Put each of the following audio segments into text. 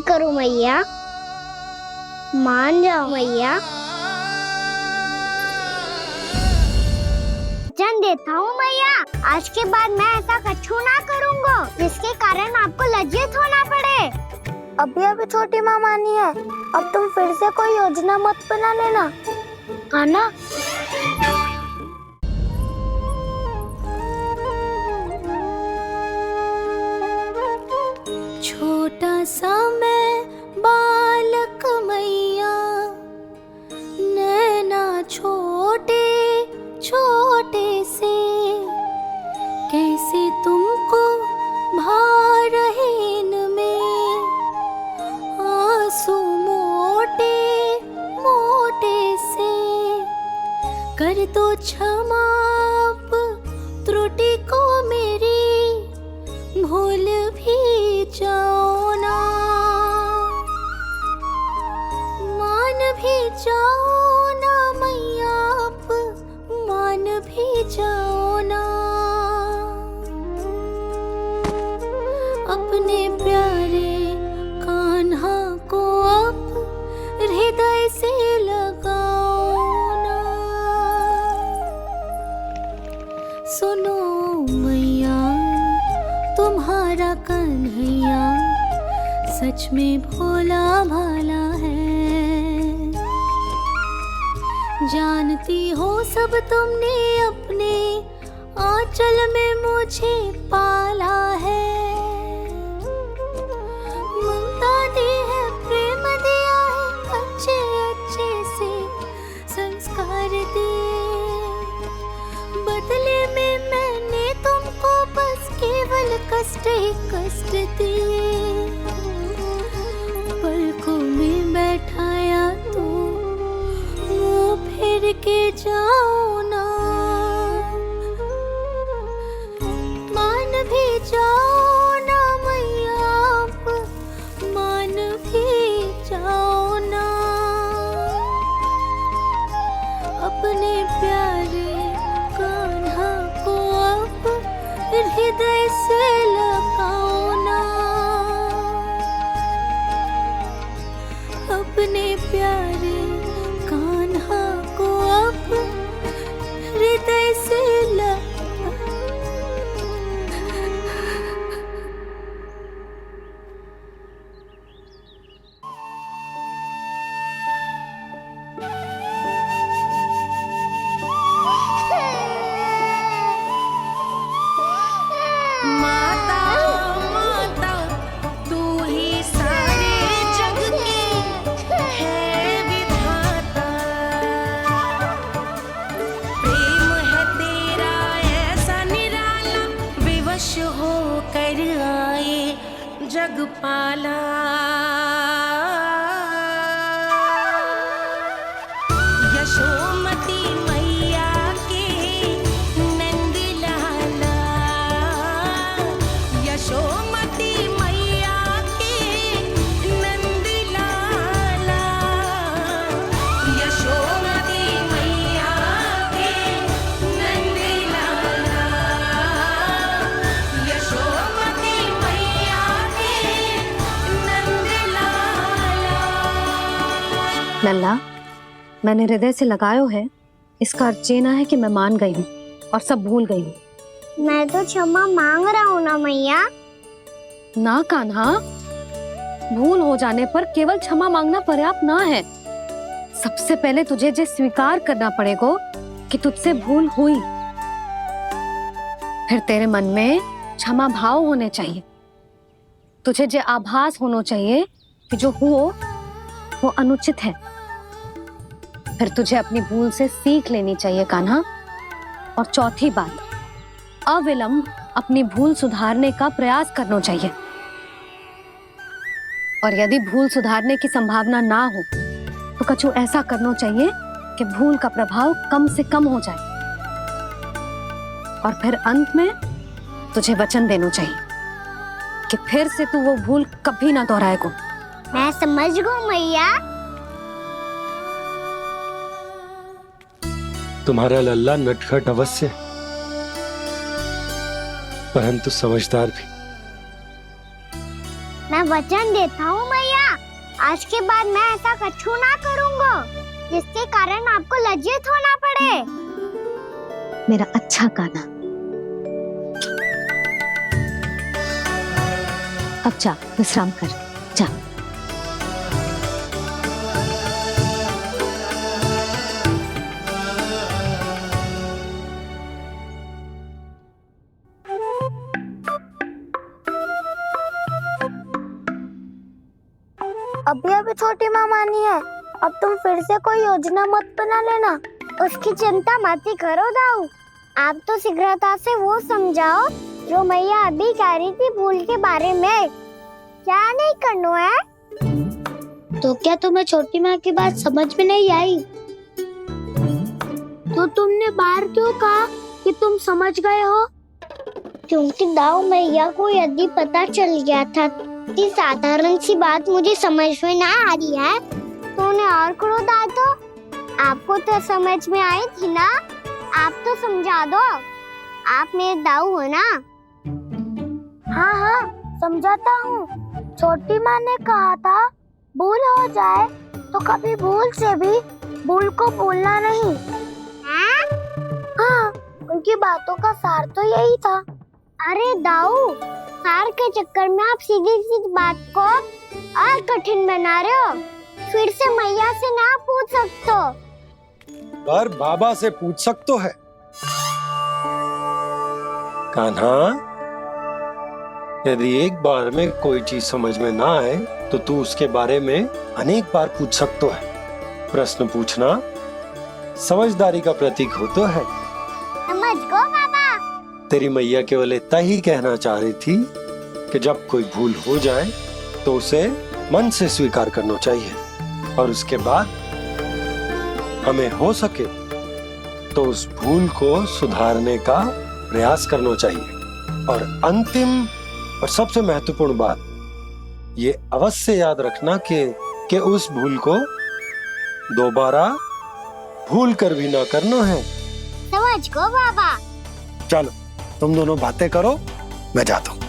करूं मैया, मान जाओ मैया। वचन देता हूँ मैया, आज के बाद मैं ऐसा कछु ना करूँगा जिसके कारण आपको लज्जित होना पड़े। अभी छोटी माँ मानी है, अब तुम फिर से कोई योजना मत बना लेना, कान्हा। छोटा सा मैं बालक मैया, नैना छोटे छोटे से, कैसे तुमको भार है इनमें, आंसू मोटे मोटे से, कर दो क्षमा त्रुटि को मेरी, भूल भी जाओ ना, मान भी जाओ ना मैया, आप मान भी जाओ ना, अपने प्यारे कान्हा को अब हृदय से लगाओ ना। सुनो मैया, तुम्हारा कन्हैया सच में भोला भाला है, जानती हो सब तुमने अपने आंचल में मुझे पाला है, ममता दी है, प्रेम दिया है, अच्छे अच्छे से संस्कार दिए, बदले में मैंने तुमको बस केवल कष्ट ही कष्ट दिए, पलकों में बैठाया तो मुंह फेर के जाओ ना, मान भी जाओ ना मैया, आप मान भी जाओ ना, अपने प्यारे कान्हा को अब हृदय से लगाओ ना, अपने प्यारे कान्हा को अब हृदय से जगपाला। यशोमती मैया के नंद लाला, यशोमती मैया के नंद लाला, यशोमती मैया के नंद लाला, यशोमती मैया लल्ला, मैंने हृदय से लगायो है, इसका अर्थ ये ना है कि मैं मान गई हूँ और सब भूल गई हूँ। मैं तो क्षमा मांग रहा हूँ ना मैया। ना कान्हा, भूल हो जाने पर केवल क्षमा मांगना पर्याप्त ना है, सबसे पहले तुझे ये स्वीकार करना पड़ेगा कि तुझसे भूल हुई, फिर तेरे मन में क्षमा भाव होने चाहिए, तुझे ये आभास होना चाहिए कि जो हुआ वो अनुचित है, फिर तुझे अपनी भूल से सीख लेनी चाहिए कान्हा। और चौथी बात, अविलंब अपनी भूल सुधारने का प्रयास करना चाहिए, और यदि भूल सुधारने की संभावना ना हो तो कछु ऐसा करना चाहिए कि भूल का प्रभाव कम से कम हो जाए, और फिर अंत में तुझे वचन देना चाहिए कि फिर से तू वो भूल कभी ना दोहराएगा। मैं समझ गई मैया। तुम्हारा लल्ला नटखट अवश्य, परंतु समझदार भी। मैं वचन देता हूँ मैया, आज के बाद मैं ऐसा कछु ना करूँगा जिसके कारण आपको लज्जित होना पड़े। मेरा अच्छा काना, अब जा विश्राम कर, जा। अभी अभी छोटी माँ मानी है, अब तुम फिर से कोई योजना मत बना लेना। उसकी चिंता मत ही करो दाऊ, आप तो शीघ्रता से वो समझाओ जो मैया अभी कह रही थी भूल के बारे में। क्या नहीं करना है? तो क्या तुम्हें छोटी माँ की बात समझ में नहीं आई? तो तुमने बाहर क्यों कहा कि तुम समझ गए हो? क्योंकि दाऊ मैया को यदि पता चल गया था कि साधारण सी बात मुझे समझ में ना आ रही है तो उन्हें और क्रोध आया। तो आपको तो समझ में आई थी ना, आप तो समझा दो, आप मेरे दाऊ हो ना। हाँ हाँ समझाता हूँ। छोटी माँ ने कहा था भूल हो जाए तो कभी भूल से भी भूल को भूलना नहीं। हाँ, उनकी बातों का सार तो यही था। अरे दाऊ, सार के चक्कर में आप सीधी सीधी बात को और कठिन बना रहे हो। फिर से मैया से ना पूछ सकते हो, पर बाबा से पूछ सकते है। कान्हा, यदि एक बार में कोई चीज समझ में ना आए तो तू उसके बारे में अनेक बार पूछ सकते है। प्रश्न पूछना समझदारी का प्रतीक होता है। समझ गो बाबा। तेरी मैया केवल इतना ही कहना चाह रही थी कि जब कोई भूल हो जाए तो उसे मन से स्वीकार करना चाहिए और उसके बाद हमें हो सके तो उस भूल को सुधारने का प्रयास करना चाहिए। और अंतिम और सबसे महत्वपूर्ण बात ये अवश्य याद रखना कि उस भूल को दोबारा भूल कर भी ना करना है। समझ गो बाबा। चलो तुम दोनों बातें करो, मैं जाता हूँ।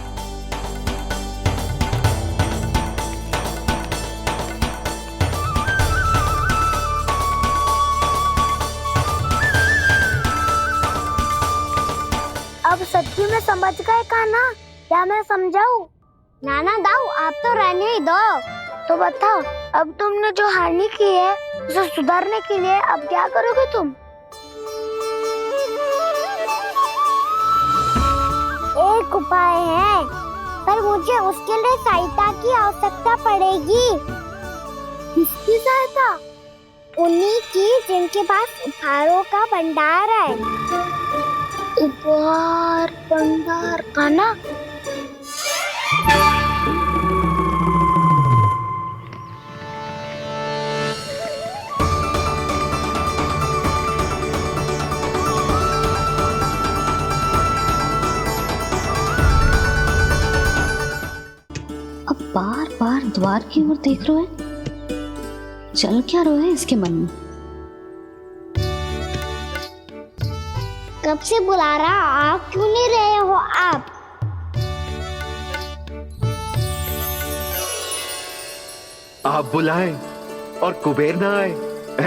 अब सच्ची में समझ गए कान्हा? क्या मैं समझाऊं? नाना दाऊ, आप तो रहने ही दो। तो बताओ, अब तुमने जो हानि की है उसे सुधारने के लिए अब क्या करोगे तुम? एक उपाय है, पर मुझे उसके लिए सहायता की आवश्यकता पड़ेगी। किसकी सहायता? उन्हीं की जिनके पास उपहारों का भंडार है। उपहार भंडार कान्हा? अब बार बार द्वार की ओर देख रहे हैं, चल क्या रहे हैं इसके मन में? कब से बुला रहा, आप क्यों नहीं रहे हो? आप बुलाएं और कुबेर ना आए,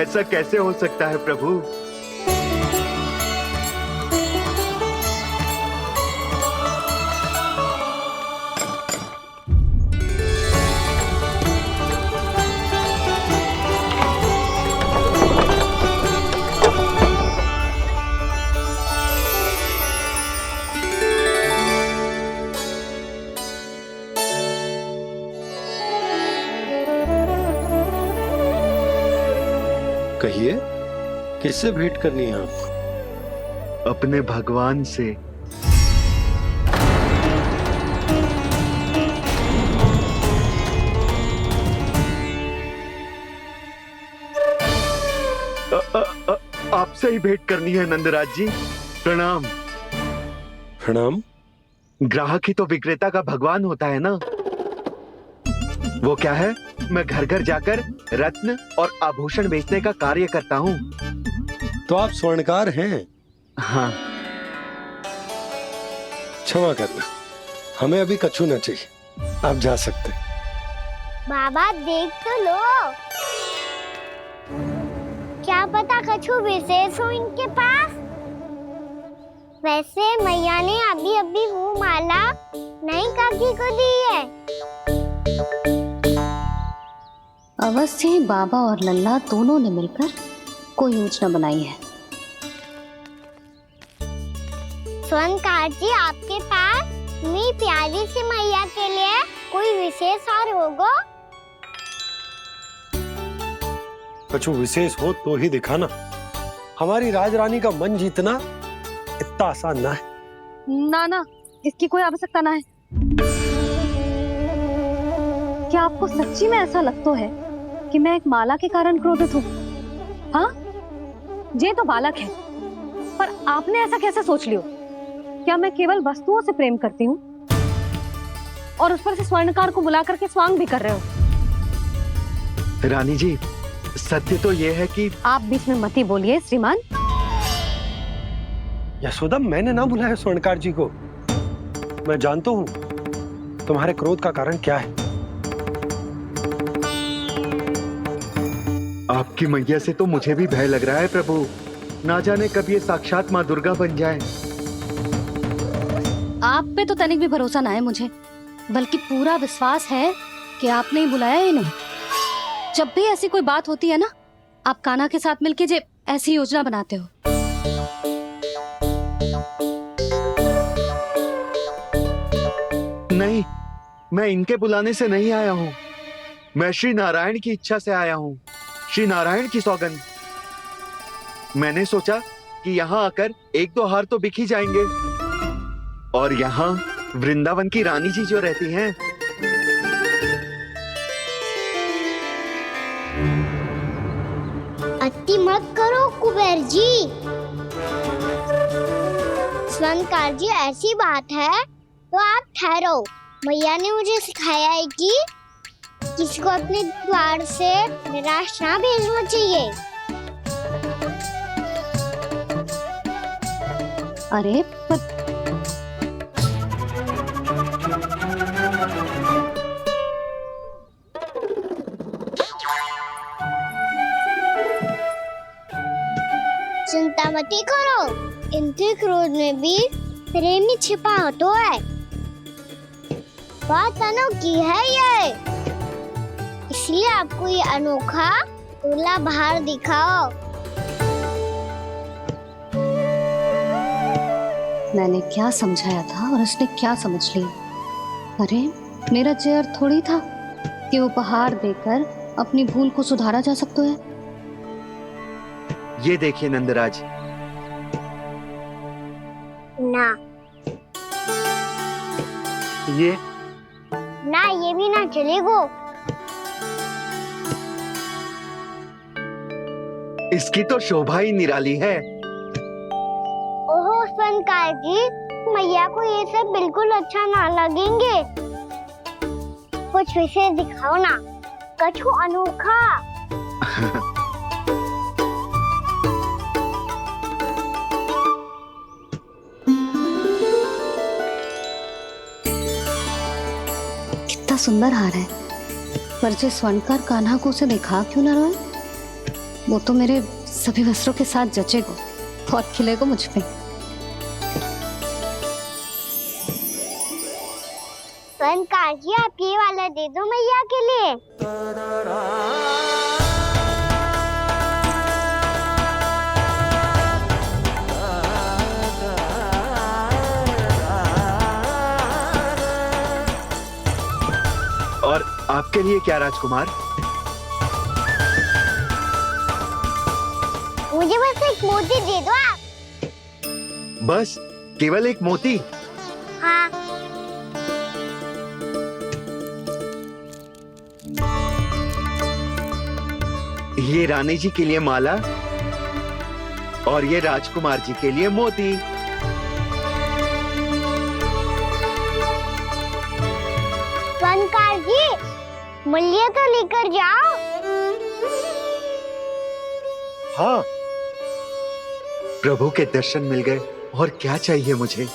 ऐसा कैसे हो सकता है प्रभु? कहिए, किससे भेंट करनी है आपको? अपने भगवान से। आपसे ही भेंट करनी है नंदराज जी। प्रणाम। प्रणाम। ग्राहक ही तो विक्रेता का भगवान होता है ना। वो क्या है, मैं घर घर जाकर रत्न और आभूषण बेचने का कार्य करता हूँ। तो आप स्वर्णकार हैं? हाँ। क्षमा करना, हमें अभी कछु न चाहिए, आप जा सकते हैं। बाबा देख तो लो, क्या पता कछु विशेष हो इनके पास। वैसे मैया ने अभी अभी वो माला नई काकी को दी है। अवश्य ही बाबा और लल्ला दोनों ने मिलकर कोई योजना बनाई है। स्वर्णकार जी, आपके पास मेरी प्यारी सी मैया के लिए कोई विशेष और होगा? कछु विशेष हो तो ही दिखाना। हमारी राजरानी का मन जीतना इतना आसान ना है। ना ना, इसकी कोई आवश्यकता ना है। क्या आपको सच्ची में ऐसा लगता है कि मैं एक माला के कारण क्रोधित हूँ? हाँ, ये तो बालक है, पर आपने ऐसा कैसे सोच लियो? क्या मैं केवल वस्तुओं से प्रेम करती हूँ और उस पर से स्वर्णकार को बुला करके स्वांग भी कर रहे हो? रानी जी, सत्य तो ये है कि आप बीच में मत ही बोलिए श्रीमान। यशोदा, मैंने ना बुलाया स्वर्णकार जी को। मैं जानता हूँ तुम्हारे क्रोध का कारण क्या है। आपकी मैया से तो मुझे भी भय लग रहा है प्रभु। ना जाने कब ये साक्षात माँ दुर्गा बन जाए। आप पे तो तनिक भी भरोसा ना है मुझे, बल्कि पूरा विश्वास है कि आपने ही बुलाया ही नहीं। जब भी ऐसी कोई बात होती है ना, आप कान्हा के साथ मिलके जे ऐसी योजना बनाते हो। नहीं, मैं इनके बुलाने से नहीं आया हूँ। मैं श्री नारायण की इच्छा से आया हूँ, श्री नारायण की सौगंध। मैंने सोचा कि यहाँ आकर एक दो हार तो बिक ही जाएंगे। और यहाँ वृंदावन की रानी जी जो रहती हैं, अति मत करो कुबेर जी। स्वर्णकार जी, ऐसी बात है तो आप ठहरो। मैया ने मुझे सिखाया है कि किसी को अपने द्वार से निराश ना भेजना चाहिए। अरे पर चिंता मत करो, इनके क्रोध में भी प्रेम ही छिपा तो है। बात अनोखी है ये, इसलिए आपको ये अनोखा दूल्हा बाहर दिखाओ। मैंने क्या समझाया था और उसने क्या समझ लिया? अरे मेरा चेयर थोड़ी था कि उपहार देकर अपनी भूल को सुधारा जा सकता है। ये देखिए नंदराज। ना ये ना, ये भी ना चलेगो। इसकी तो शोभा ही निराली है। ओहो स्वर्णकार जी, मैया को ये सब बिल्कुल अच्छा ना लगेंगे। कुछ विशेष दिखाओ ना, कछु अनोखा। कितना सुंदर हार है, पर जो स्वर्णकार कान्हा को उसे दिखा क्यों ना रोए? वो तो मेरे सभी वस्त्रों के साथ जचेगा और खिलेगा मुझ पे। स्वर्णकार जी, आप ये वाला दे दो मैया के लिए। और आपके लिए क्या राजकुमार? मुझे बस एक मोती दे दो आप। बस केवल एक मोती? हाँ। ये रानी जी के लिए माला और ये राजकुमार जी के लिए मोती। स्वर्णकार जी, मूल्य तो लेकर जाओ। हाँ, प्रभु के दर्शन मिल गए, और क्या चाहिए मुझे?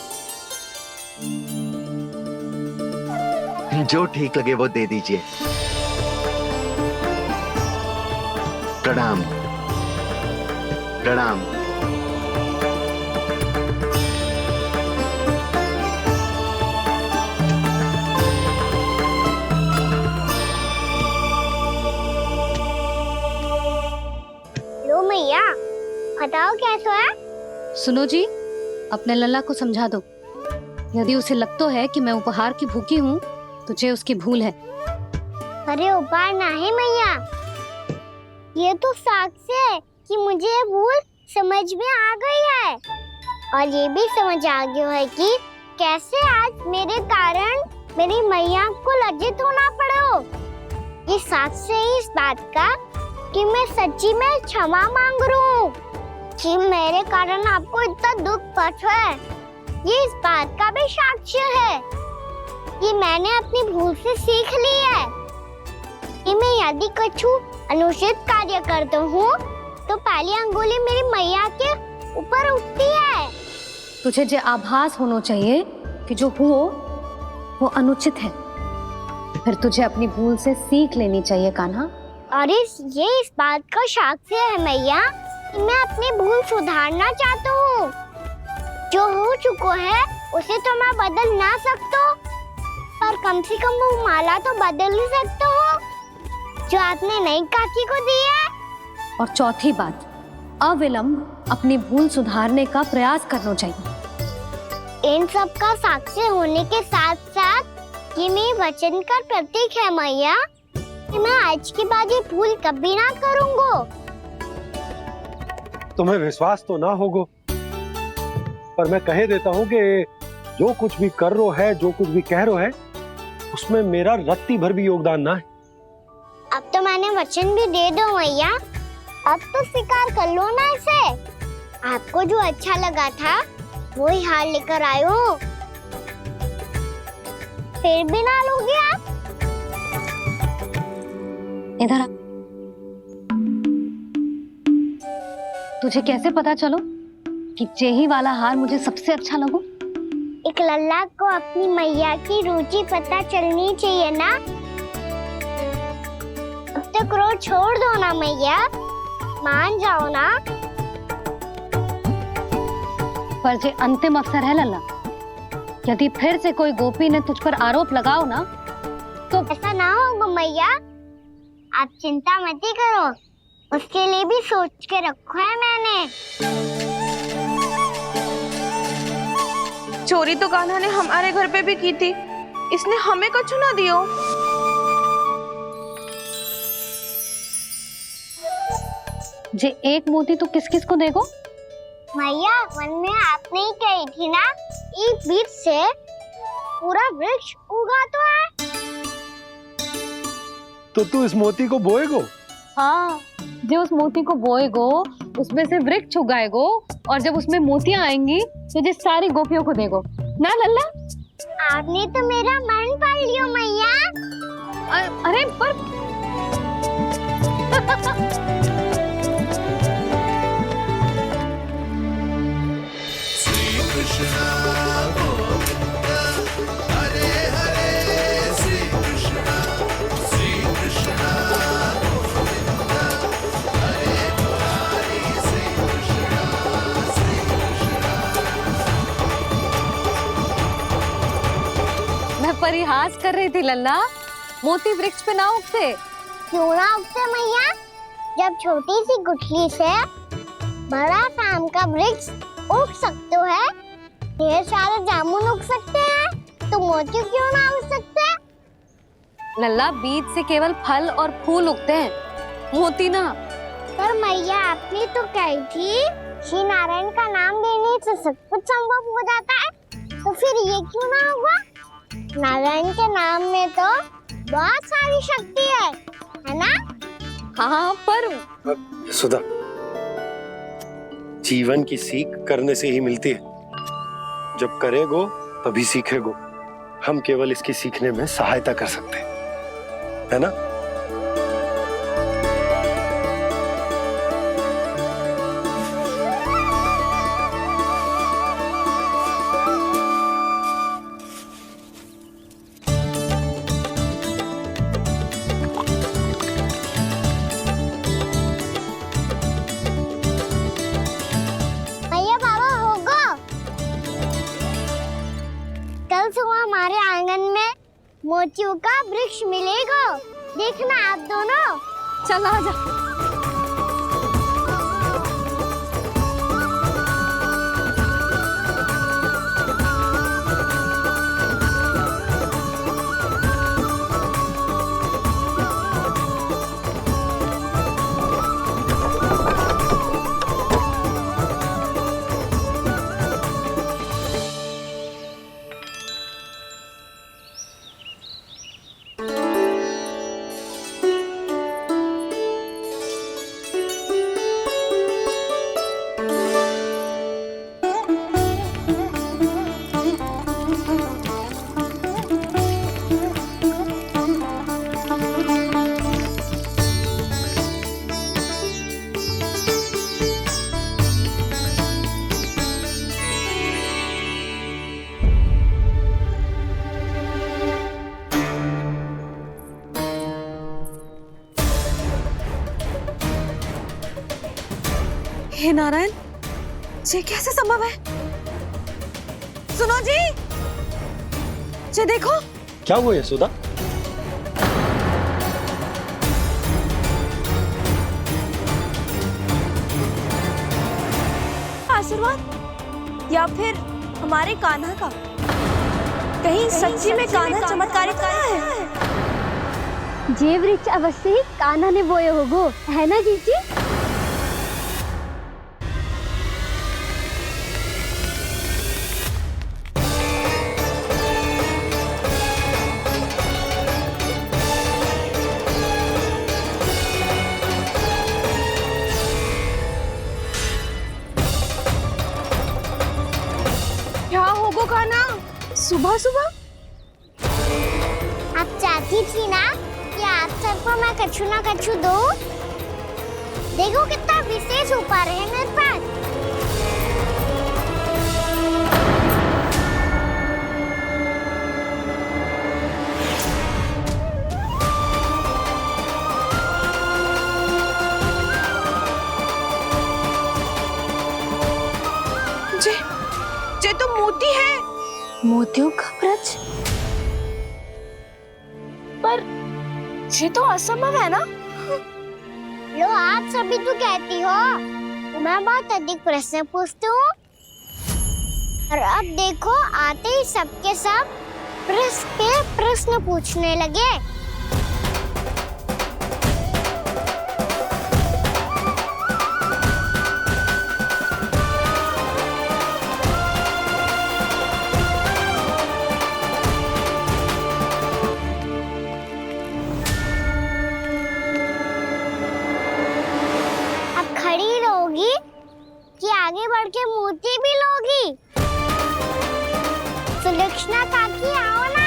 जो ठीक लगे वो दे दीजिए। प्रणाम प्रणाम। लो मैया, बताओ कैसा है? सुनो जी, अपने लल्ला को समझा दो। यदि उसे लगता है कि मैं उपहार की भूखी हूँ, तो ये उसकी भूल है। अरे उपहार ना है मैया, ये तो साक्ष्य है कि मुझे ये भूल समझ में आ गई है, और ये भी समझ आ गया है कि कैसे आज मेरे कारण मेरी मैया को लज्जित होना पड़ो। ये साक्ष्य है इस बात का कि मैं सच्ची में क्षमा मांग रहा हूँ कि मेरे कारण आपको इतना दुख पहुंचा है। ये इस बात का भी साक्ष्य है कि मैंने अपनी भूल से सीख ली है कि मैं यदि कुछ अनुचित कार्य करता हूँ तो पहली अंगुली मेरी मैया के ऊपर उठती है। तुझे जो आभास होना चाहिए कि जो हुआ वो अनुचित है, फिर तुझे अपनी भूल से सीख लेनी चाहिए कान्हा। और ये इस बात का साक्ष्य है मैया कि मैं अपनी भूल सुधारना चाहता हूँ। जो हो चुका है उसे तो मैं बदल ना सकता, पर कम से कम वो माला तो बदल ही सकता हूँ जो आपने नई काकी को दी है। और चौथी बात, अविलंब अपनी भूल सुधारने का प्रयास करना चाहिए। इन सब का साक्ष्य होने के साथ साथ ये मेरे वचन का प्रतीक है मैया कि मैं आज के बाद ये भूल कभी ना करूँगा। तुम्हें विश्वास तो ना होगो, पर मैं कह देता हूँ कि जो कुछ भी कर रो है, जो कुछ भी कह रो है, उसमें मेरा रत्ती भर भी योगदान ना है। अब तो मैंने वचन भी दे दो मैया, अब तो स्वीकार कर लो ना इसे। आपको जो अच्छा लगा था वो ही हार लेकर आयो, फिर भी ना लोगे आप? इधर आ। तुझे कैसे पता चलो कि यही वाला हार मुझे सबसे अच्छा लगो? एक लल्ला को अपनी मैया की रुचि पता चलनी चाहिए ना। अब तो क्रोध छोड़ दो ना मैया, मान जाओ ना। पर ये अंतिम अवसर है लल्ला, यदि फिर से कोई गोपी ने तुझ पर आरोप लगाओ ना तो ऐसा ना होगा मैया, आप चिंता मत ही करो, उसके लिए भी सोच के रखा है मैंने। चोरी तो कान्हा ने हमारे घर पे भी की थी, इसने हमें कछु ना दियो। जे एक मोती तो किस किस को देगो? मैया, मन में आपने ही कही थी ना, एक बीज से पूरा वृक्ष उगा तो है। तो तू इस मोती को बोएगो? हाँ, जो उस मोती को बोएगो उसमें से वृक्ष उगाएगो, और जब उसमें मोतियां आएंगी तो जिस सारी गोपियों को देगो ना लल्ला। आपने तो मेरा मन पढ़ लियो मैया। अरे पर मैं परिहास कर रही थी लल्ला, मोती वृक्ष पे ना उगते। क्यों ना उगते मैया? जब छोटी सी गुठली से बड़ा आम का वृक्ष उग सकते है, ढेर सारे जामुन उग सकते हैं, तो मोती क्यों ना उग सकते? लल्ला, बीज से केवल फल और फूल उगते हैं, मोती ना। पर मैया, आपने तो कही थी श्री नारायण का नाम लेने से सब कुछ संभव हो जाता है, तो फिर ये क्यों ना होगा? नारायण के नाम में तो बहुत सारी शक्ति है ना? हाँ, पर सुधा, जीवन की सीख करने से ही मिलती है। जब करेगो तभी सीखेगो। हम केवल इसकी सीखने में सहायता कर सकते हैं, है ना? मोतियों का वृक्ष मिलेगा। देखना आप दोनों। चल आ जा। हे नारायण, ये कैसे संभव है? सुनो जी, ये देखो। क्या हुआ यशोदा? आशीर्वाद या फिर हमारे कान्हा का? कहीं सच्ची में कान्हा चमत्कारी तो नहीं है? जे वृक्ष अवश्य ही कान्हा ने बोए होगो, है ना जीजी? क्या होगो कान्हा सुबह सुबह? आप चाहती थी ना कि आप सबको मैं कछु ना कछु दूं? देखो कितना विशेष उपहार है मेरे पास। ये तो मोती है। मोतियों का ब्रज? पर ये तो असंभव है ना? लो आप सभी तो कहती हो, तो मैं बहुत अधिक प्रश्न पूछती हूँ। और अब देखो आते ही सबके सब प्रश्न पे प्रश्न पूछने लगे। खड़ी रहोगी कि आगे बढ़ के मोती भी लोगी? सुलक्षणा काकी आओ ना।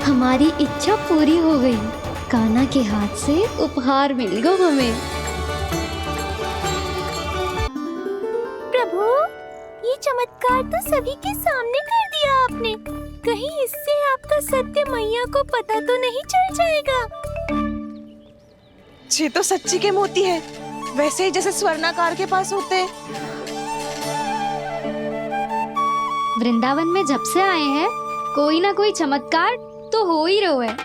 हमारी इच्छा पूरी हो गई। कान्हा के हाथ से उपहार मिल गया हमें। प्रभु, ये चमत्कार तो सभी के सामने कर दिया आपने। कहीं इससे आपका सत्य मैया को पता तो नहीं चल जाएगा? ये तो सच्ची के मोती है, वैसे ही जैसे स्वर्णाकार के पास होते हैं। वृंदावन में जब से आए हैं, कोई ना कोई चमत्कार तो हो ही रहा है।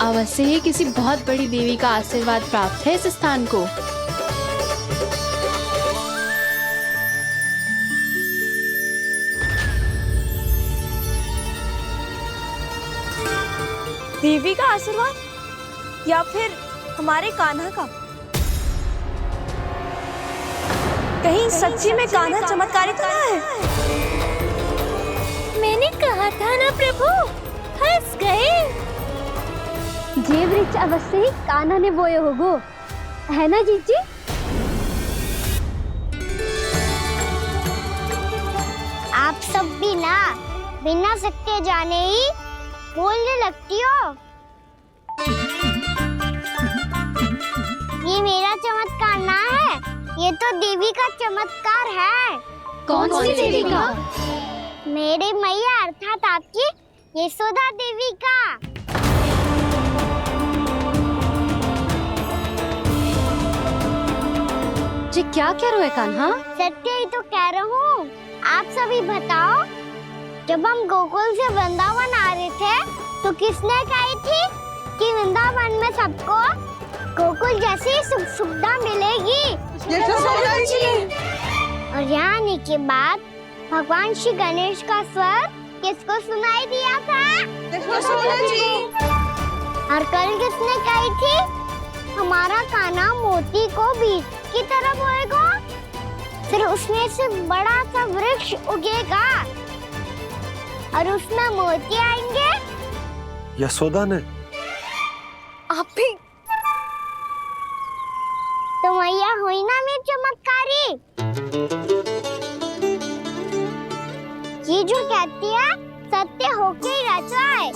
अवश्य ही किसी बहुत बड़ी देवी का आशीर्वाद प्राप्त है इस स्थान को। देवी का आशीर्वाद या फिर हमारे कान्हा का। कहीं सच्ची में कान्हा चमत्कारी तो ना है? मैंने कहा था ना प्रभु, हंस गए। ये वृक्ष अवश्य ही कान्हा ने बोए होगो, है ना जीजी? आप सब भी ना बिना सत्य जाने ही बोलने लगती हो। ये मेरा चमत्कार ना है, ये तो देवी का चमत्कार है। कौन सी देवी का? मेरे मैया अर्थात आपकी यशोदा देवी का। जी क्या कह रहे हो कान्हा? सत्य ही तो कह रहा हूँ। आप सभी बताओ, जब हम गोकुल से वृंदावन आ रहे थे तो किसने कही थी कि वृंदावन में सबको गोकुल जैसी सुख सुविधा मिलेगी? और यहाँ आने के बाद भगवान श्री गणेश का स्वर किसको सुनाई दिया था? और कल किसने कही थी हमारा कान्हा मोती को बीज की तरफ होएगा, फिर उसमें से बड़ा सा वृक्ष उगेगा और उसमें मोती आएंगे? यशोदा ने? आप भी? तो मैया हुई ना मेरी चमत्कारी। ये जो कहती है सत्य होके ही रहता है।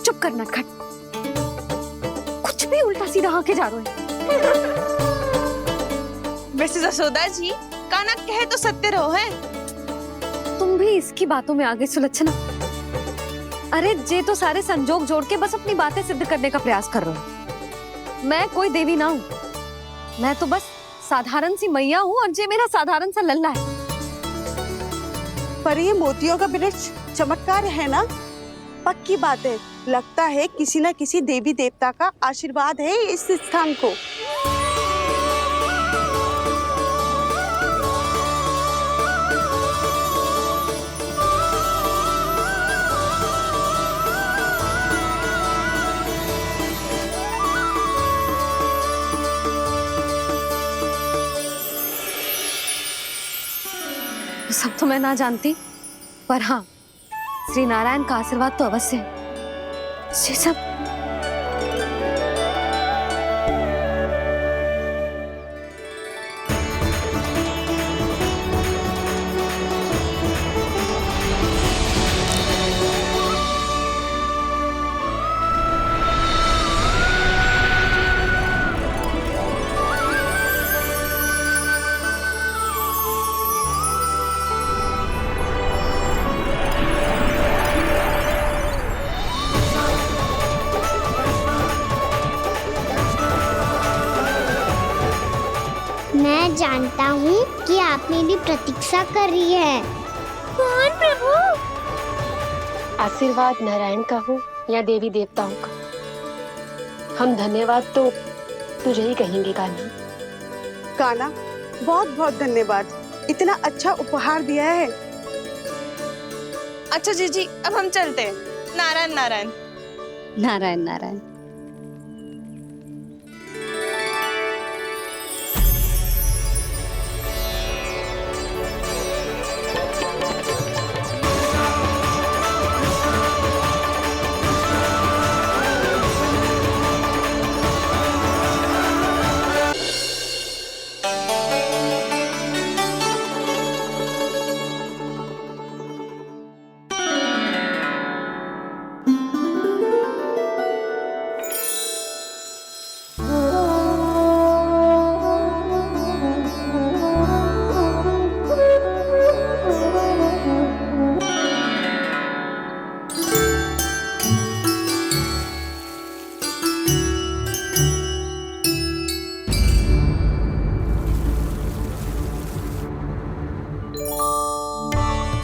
चुप करना खट, कुछ भी उल्टा सीधा होके जा रहे हो। वैसे यशोदा जी, कान्हा कहे तो सत्य रहो है। तुम भी इसकी बातों में आगे सुलझना। अरे जे तो सारे संजोग जोड़ के बस अपनी बातें सिद्ध करने का प्रयास कर रहे हो। मैं कोई देवी ना हूँ, मैं तो बस साधारण सी मैया हूँ और जे मेरा साधारण सा लल्ला है। पर ये मोतियों का वृक्ष चमत्कार है ना? पक्की बात है, लगता है किसी न किसी देवी देवता का आशीर्वाद है इस स्थान को। सब तो मैं ना जानती, पर हाँ, श्री नारायण का आशीर्वाद तो अवश्य है। ये सब मैं जानता हूँ कि आप मेरी प्रतीक्षा कर रही है। कौन प्रभु? आशीर्वाद नारायण का हो या देवी देवताओं का, हम धन्यवाद तो तुझे ही कहेंगे कान्हा। कान्हा, बहुत बहुत धन्यवाद, इतना अच्छा उपहार दिया है। अच्छा जीजी, अब हम चलते हैं। नारायण नारायण। नारायण नारायण।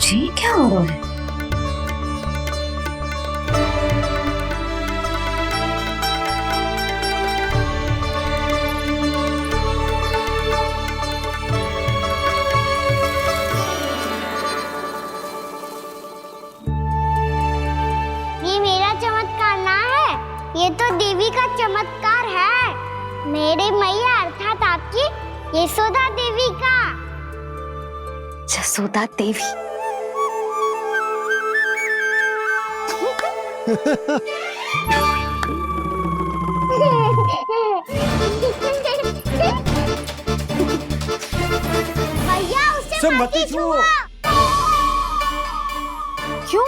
जी क्या हो रहा है? ये मेरा चमत्कार ना है, ये तो देवी का चमत्कार है। यशोदा देवी का। जसोदा देवी। भैया उसे मत मत छुओ। क्यों?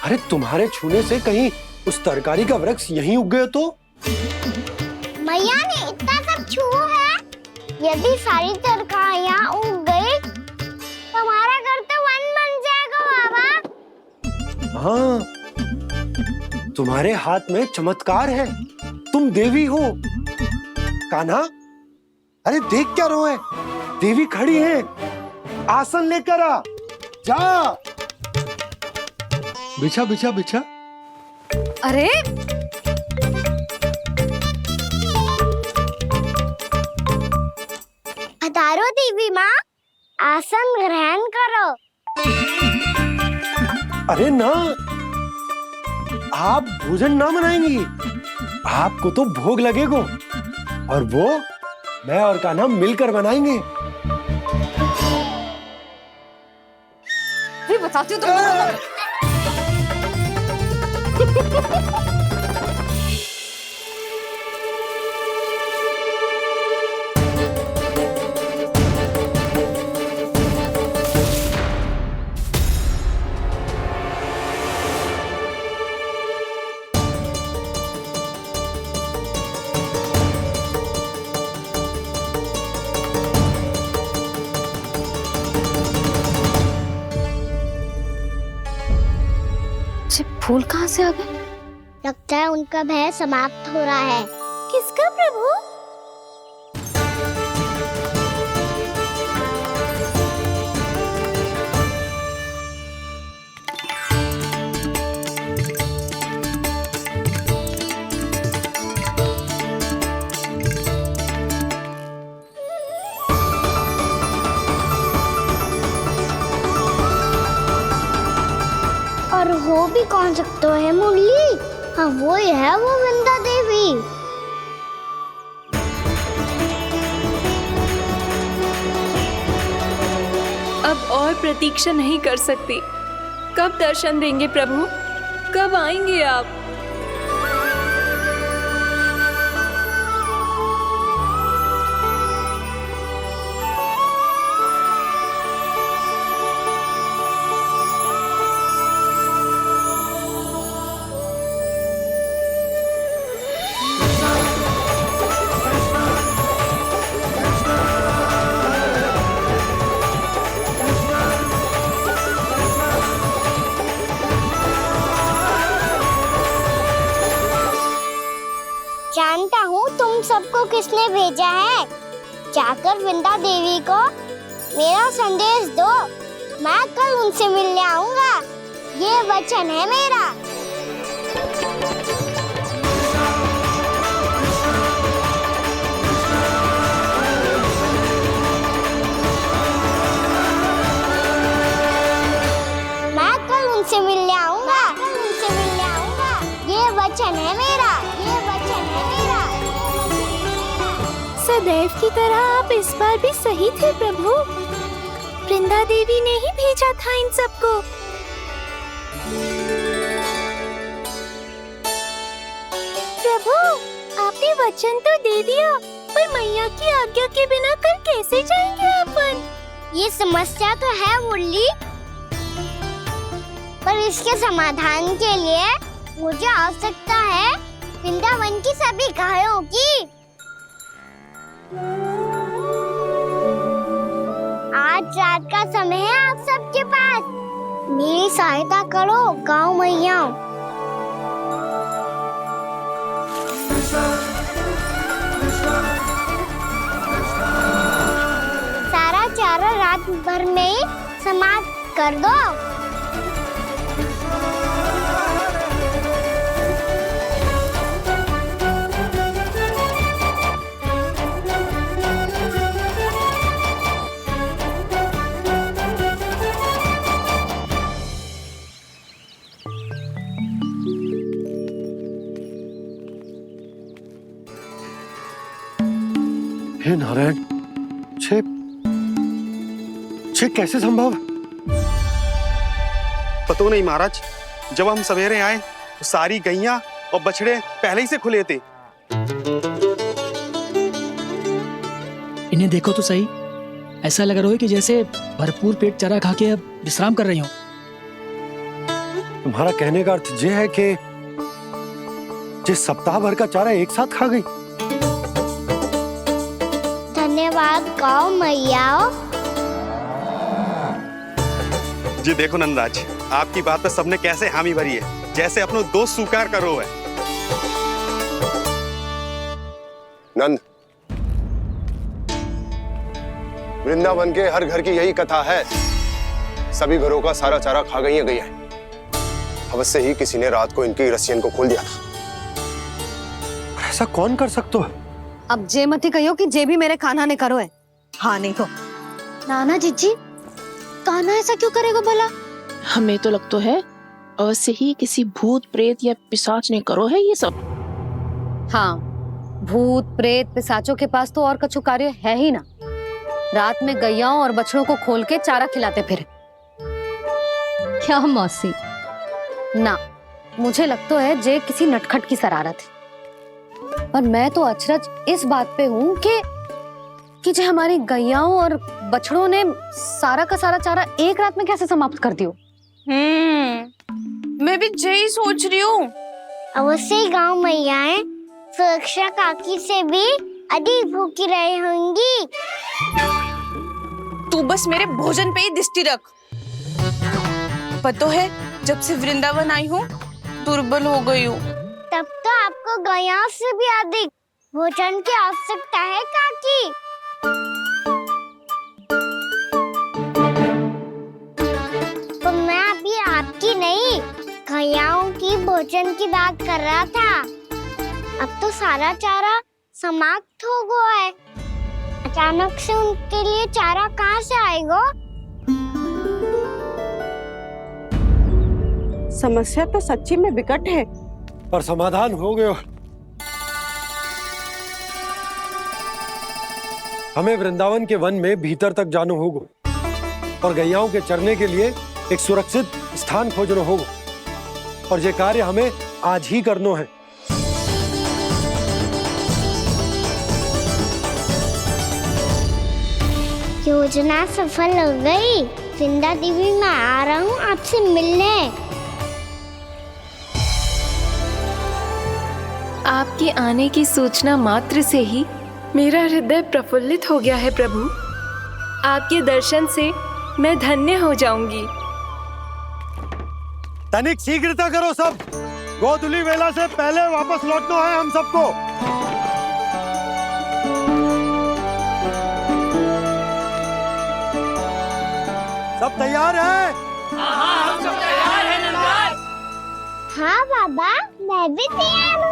अरे तुम्हारे छूने से कहीं उस तरकारी का वृक्ष यहीं उग गए तो? मैया ने इतना सब छुआ है। यदि सारी तरकारियां उग गई तो हमारा घर तो वन बन जाएगा बाबा। हाँ, तुम्हारे हाथ में चमत्कार है। तुम देवी हो। कान्हा, अरे देख क्या रहो है? देवी खड़ी है। आसन लेकर आ। जा। बिछा बिछा बिछा। अरे पधारो देवी माँ, आसन ग्रहण करो। अरे ना, आप भोजन ना बनाएंगी। आपको तो भोग लगेगा और वो मैं और कान्हा मिलकर बनाएंगे। भी बताती हूँ तुमको। फूल कहाँ से आ गए? लगता है उनका भय समाप्त हो रहा है। किसका प्रभु? और हो भी कौन सकता है मुरली? हाँ वो ही है, वो वृंदा देवी। अब और प्रतीक्षा नहीं कर सकती। कब दर्शन देंगे प्रभु? कब आएंगे आप? जानता हूँ तुम सबको किसने भेजा है। जाकर वृंदा देवी को मेरा संदेश दो। मैं कल उनसे मिलने आऊंगा। ये वचन है मेरा। मैं कल उनसे मिलने आऊंगा। ये वचन है मेरा। सदैव की तरह आप इस बार भी सही थे प्रभु। वृंदा देवी ने ही भेजा था इन सबको। प्रभु, आपने वचन तो दे दिया, पर मैया की आज्ञा के बिना कल कैसे जाएंगे अपन? ये समस्या तो है मुरली, पर इसके समाधान के लिए मुझे आवश्यकता है वृंदावन की सभी गायों की। आज रात का समय है आप सबके पास। मेरी सहायता करो गाँव मैया। सारा चारा रात भर में समाप्त कर दो। हे नारायण, छे छे कैसे संभव? पता नहीं महाराज, जब हम सवेरे आए तो सारी गैया और बछड़े पहले ही से खुले थे। इन्हें देखो तो सही, ऐसा लग रहा है कि जैसे भरपूर पेट चारा खा के अब विश्राम कर रही हो। तुम्हारा कहने का अर्थ यह है कि जिस सप्ताह भर का चारा एक साथ खा गई। धन्यवाद गाँव मैया। जी देखो नंदराज, आपकी बात पे सबने कैसे हामी भरी है, जैसे अपनो दोस्त स्वीकार करो है। नंद, वृंदावन के हर घर की यही कथा है। सभी घरों का सारा चारा खा गई है। अवश्य ही किसी ने रात को इनकी रस्सियन को खोल दिया था। ऐसा कौन कर सकता है? अब जे मत ही कहियो कि जे भी मेरे कान्हा ने करो है। हाँ नहीं तो नाना जीजी, कान्हा ऐसा क्यों करेगा भला? हमें तो लगता है अवश्य ही किसी भूत प्रेत या पिशाच ने करो है ये सब। हाँ, भूत प्रेत पिशाचों के पास तो और कछु कार्य है ही ना। रात में गैयाओं और बछड़ों को खोल के चारा खिलाते फिर। क्या मौसी? ना, मुझे लगता है जे किसी नटखट की शरारत है। पर मैं तो अचरज इस बात पे हूँ कि जो हमारी गैयाओं और बछड़ों ने सारा का सारा चारा एक रात में कैसे समाप्त कर दियो। मैं भी यही सोच रही हूँ। अवश्य ही गाँव मैयाएं सुरक्षा काकी से भी अधिक भूखी रही होंगी। तू बस मेरे भोजन पे ही दृष्टि रख। पता है, जब से वृंदावन आई हूँ दुर्बल हो गई हूँ। तब तो आपको गैयाओं से भी अधिक भोजन की आवश्यकता है काकी। तो मैं अभी आपकी नहीं, गैयाओं की भोजन की बात कर रहा था। अब तो सारा चारा समाप्त हो गया है। अचानक से उनके लिए चारा कहाँ से आएगा? समस्या तो सच्ची में विकट है, पर समाधान हो गयो। हमें वृंदावन के वन में भीतर तक जाना होगा और गैयाओं के चरने के लिए एक सुरक्षित स्थान खोजना होगा। और ये कार्य हमें आज ही करना है। योजना सफल हो गई। वृंदा देवी, मैं आ रहा हूँ आपसे मिलने। आपके आने की सूचना मात्र से ही मेरा हृदय प्रफुल्लित हो गया है प्रभु। आपके दर्शन से मैं धन्य हो जाऊंगी। तनिक शीघ्रता करो सब, गोधुली वेला से पहले वापस लौटना है हम सबको। सब तैयार है? हाँ, हम सब तैयार हैं नंदराज। हाँ बाबा, मैं भी तैयार हूँ।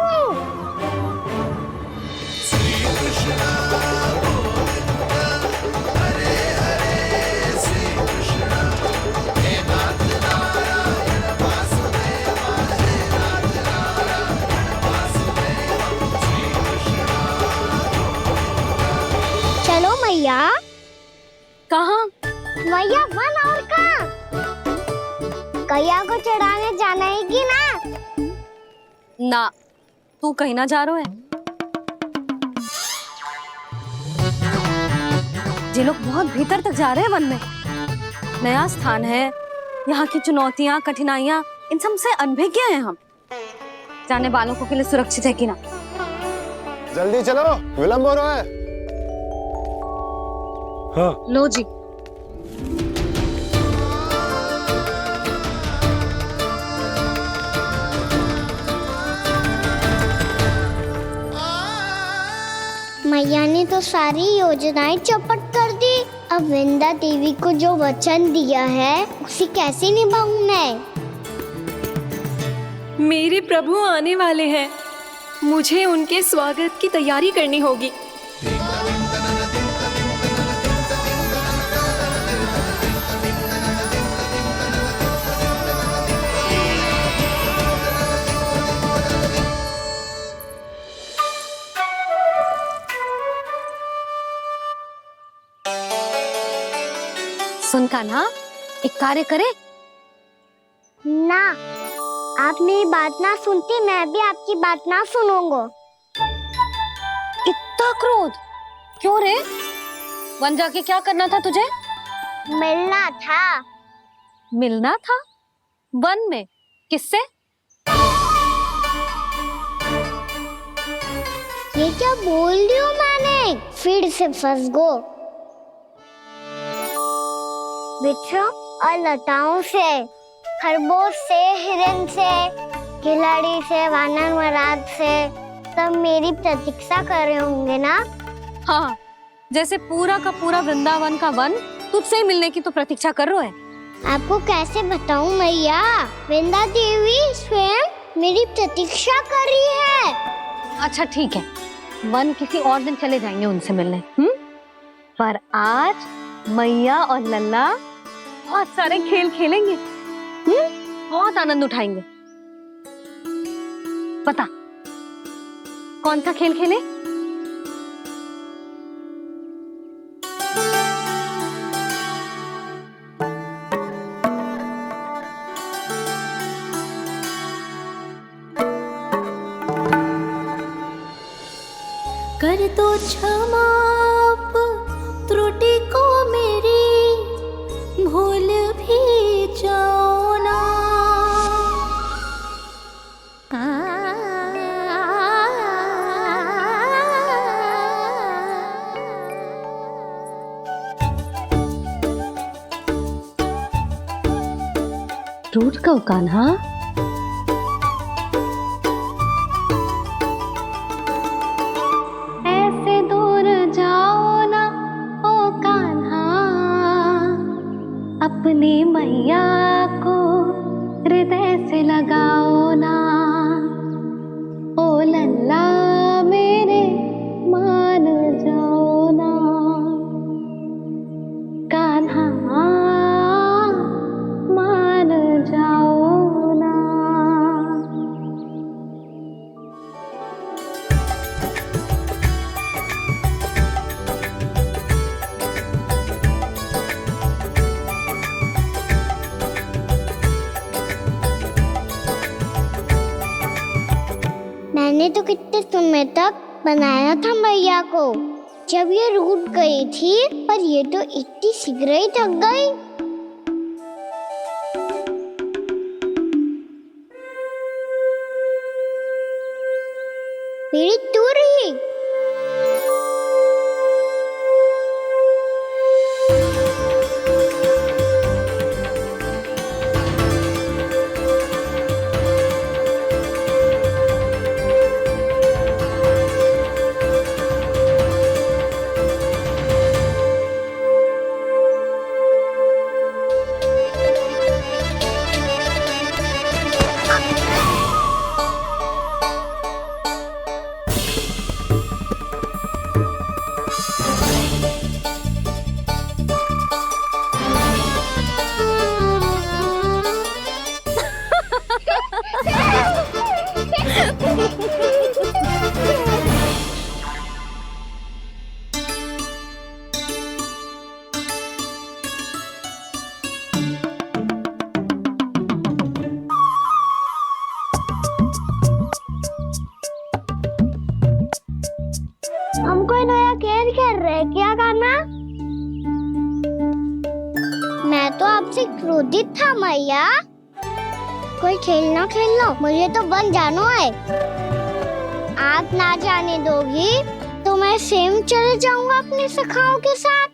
चलो मैया। कहाँ? मैया वन और कहाँ? गैया को चढ़ाने जाना है कि ना? ना, तू कहीं ना जा रहा है। ये लोग बहुत भीतर तक जा रहे हैं वन में। नया स्थान है, यहाँ की चुनौतियाँ कठिनाइयाँ इन सब से अनभिज्ञ हैं हम। जाने वालों को के लिए सुरक्षित है कि ना? जल्दी चलो, विलंब हो रहा है। हाँ। लो जी। मैया ने तो सारी योजनाएं चौपट कर दी। अब वृंदा देवी को जो वचन दिया है उसे कैसे निभाऊं मैं? मेरे प्रभु आने वाले हैं, मुझे उनके स्वागत की तैयारी करनी होगी। सुन कान्हा, एक कार्य करे ना, आप मेरी बात ना सुनती, मैं भी आपकी बात ना सुनूंगा। इतना क्रोध क्यों रे? वन जाके क्या करना था तुझे? मिलना था। मिलना था? वन में? किससे? ये क्या बोल रही हूँ मैंने? फिर से फंस गो। बिच्छू और लताओं से, खरगोश से, हिरन से, खिलाड़ी से, वानर महाराज से, सब मेरी प्रतीक्षा कर रहे होंगे ना? हाँ, जैसे पूरा का पूरा वृंदावन का वन तुझसे ही मिलने की तो प्रतीक्षा कर रहा है। आपको कैसे बताऊं मैया, वृंदा देवी स्वयं मेरी प्रतीक्षा कर रही है। अच्छा ठीक है, वन किसी और दिन चले जाएंगे उनसे मिलने, पर आज मैया और लल्ला बहुत सारे खेल खेलेंगे, बहुत आनंद उठाएंगे। बता कौन सा खेल खेले? कर दो क्षमा त्रुटि को मेरी, भूल भी जाओ ना। टूट कब कान्हा? ऐसे दूर जाओ ना ओ कान्हा, अपनी मैया को हृदय से लगाओ ना। ओ लल्ला मेरे मान जाओ ना, कान्हा मान जाओ ना। मैंने तो कितने समय तक बनाया था मैया को, जब ये रूठ गई थी, पर ये तो इतनी शीघ्र ही थक गई। मेरी दूर ही। हम कोई नया खेल खेल रहे हैं क्या कान्हा? मैं तो आपसे क्रोधित था मैया। कोई खेलना खेल लो, मुझे तो बन जाना है। आप ना जाने दोगी तो मैं स्वयं चले जाऊंगा अपने सखाओं के साथ।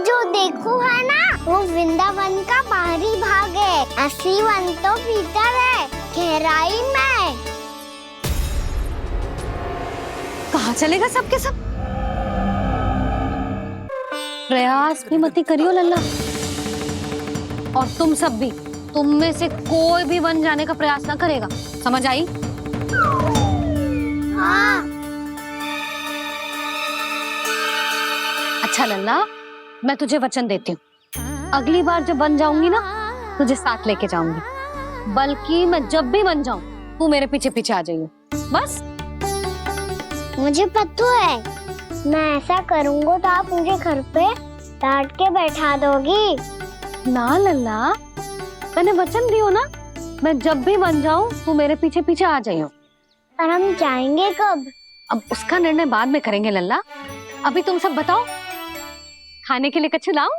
जो देखो है ना, वो वृंदावन का बाहरी भाग है, असली वन तो भीतर है, गहराई में। कहाँ चलेगा सबके सब? प्रयास भी मत करियो लल्ला, और तुम सब भी, तुम में से कोई भी वन जाने का प्रयास ना करेगा, समझ आई? हाँ। अच्छा लल्ला, मैं तुझे वचन देती हूँ, अगली बार जब बन जाऊंगी ना, तुझे साथ लेके जाऊंगी। बल्कि मैं जब भी बन जाऊं, तू मेरे पीछे पीछे आ जाइयो, बस। मुझे पता है, मैं ऐसा करूँगा तो आप मुझे घर पे डांट के बैठा दोगी? ना लल्ला, मैंने वचन दियो ना, मैं जब भी बन जाऊं तू मेरे पीछे पीछे आ जाइयो। पर हम जाएंगे कब? अब उसका निर्णय बाद में करेंगे लल्ला। अभी तुम सब बताओ, खाने के लिए कुछ लाऊं?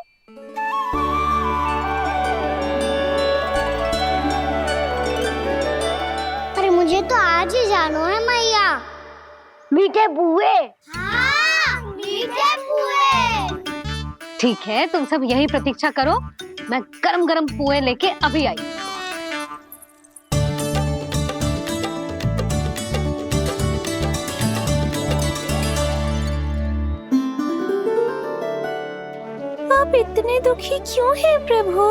अरे मुझे तो आज ही जाना है मैया। मीठे बुए। हाँ, मीठे पुए। ठीक है, तुम सब यही प्रतीक्षा करो, मैं गरम गरम पुए लेके अभी आई। आप इतने दुखी क्यों हैं प्रभु?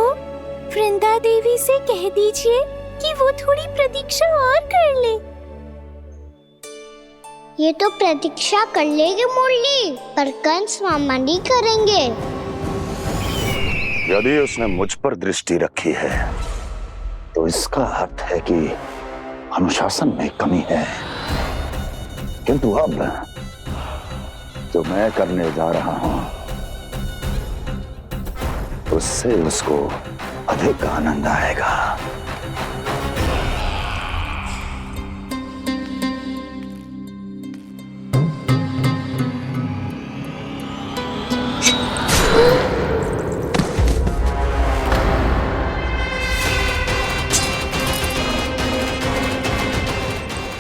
वृंदा देवी से कह दीजिए कि वो थोड़ी प्रतीक्षा और कर ले। ये तो प्रतीक्षा कर लेगी मुरली, पर कंस मामा नहीं करेंगे। यदि उसने मुझ पर दृष्टि रखी है तो इसका अर्थ है कि अनुशासन में कमी है। किंतु अब जो मैं करने जा रहा हूं उससे उसको अधिक आनंद आएगा।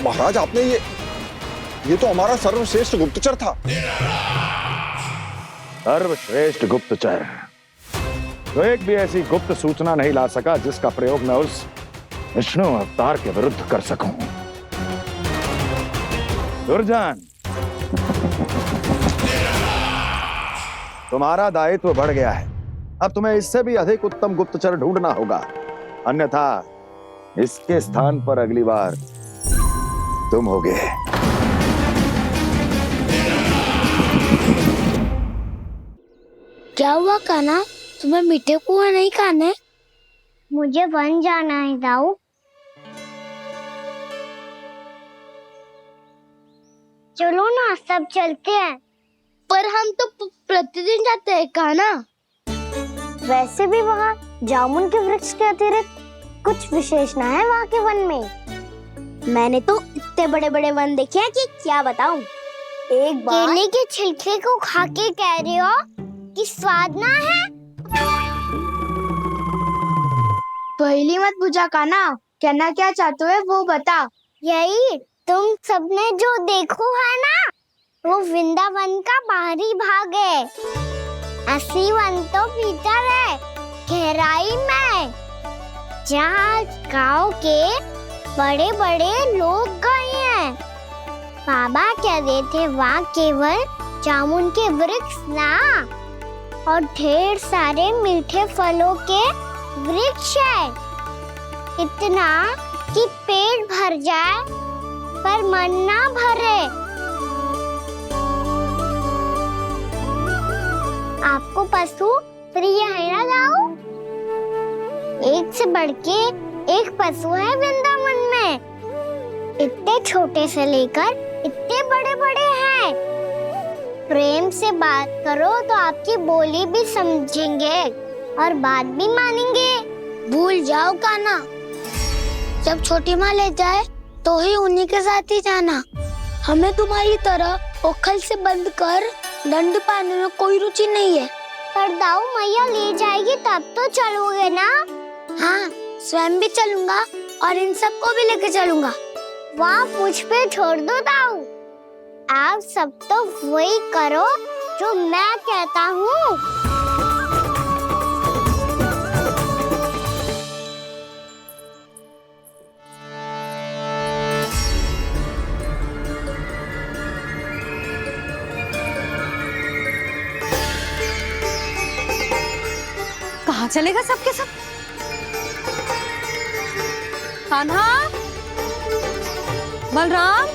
महाराज, आपने ये तो हमारा सर्वश्रेष्ठ गुप्तचर था। सर्वश्रेष्ठ गुप्तचर तो एक भी ऐसी गुप्त सूचना नहीं ला सका जिसका प्रयोग मैं उस विष्णु अवतार के विरुद्ध कर सकूं। दुर्जन, तुम्हारा दायित्व बढ़ गया है। अब तुम्हें इससे भी अधिक उत्तम गुप्तचर ढूंढना होगा, अन्यथा इसके स्थान पर अगली बार तुम होगे। क्या हुआ कान्हा, तुम्हें मीठे पुआ नहीं खाने? मुझे वन जाना है दाऊ। चलो ना, सब चलते हैं। पर हम तो प्रतिदिन जाते हैं कान्हा। वैसे भी वहाँ जामुन के वृक्ष के अतिरिक्त कुछ विशेष ना है वहाँ के वन में। मैंने तो इतने बड़े बड़े वन देखे हैं कि क्या बताऊं। एक बार केले के छिलके को खा के कह रहे हो कि स्वाद ना है? पहली मत पूछा कान्हा, कहना क्या चाहते हो वो बता। यही तुम सबने जो देखो है ना, वो वृंदावन का बाहरी भाग है। असली वन तो भीतर है, गहराई में, जहाँ गांव के बड़े बड़े लोग गए हैं। बाबा कह रहे थे वहाँ केवल जामुन के वृक्ष ना, और ढेर सारे मीठे फलों के वृक्ष है। इतना कि पेट भर जाए पर मन ना भरे। आपको पशु प्रिय है ना दाऊ? एक से बढ़ के एक पशु है वृंदावन में। इतने छोटे से लेकर इतने बड़े बड़े हैं। प्रेम से बात करो तो आपकी बोली भी समझेंगे और बात भी मानेंगे। भूल जाओ कान्हा, जब छोटी माँ ले जाए तो ही उन्हीं के साथ ही जाना। हमें तुम्हारी तरह ओखल से बंद कर दंड पाने में कोई रुचि नहीं है। पर दाऊ मैया ले जाएगी तब तो चलोगे ना? हाँ, स्वयं भी चलूंगा और इन सबको भी लेके चलूंगा। वहाँ मुझ पे छोड़ दो दाऊ। आप सब तो वही करो जो मैं कहता हूँ। कहाँ चलेगा सबके सब? कान्हा, बलराम,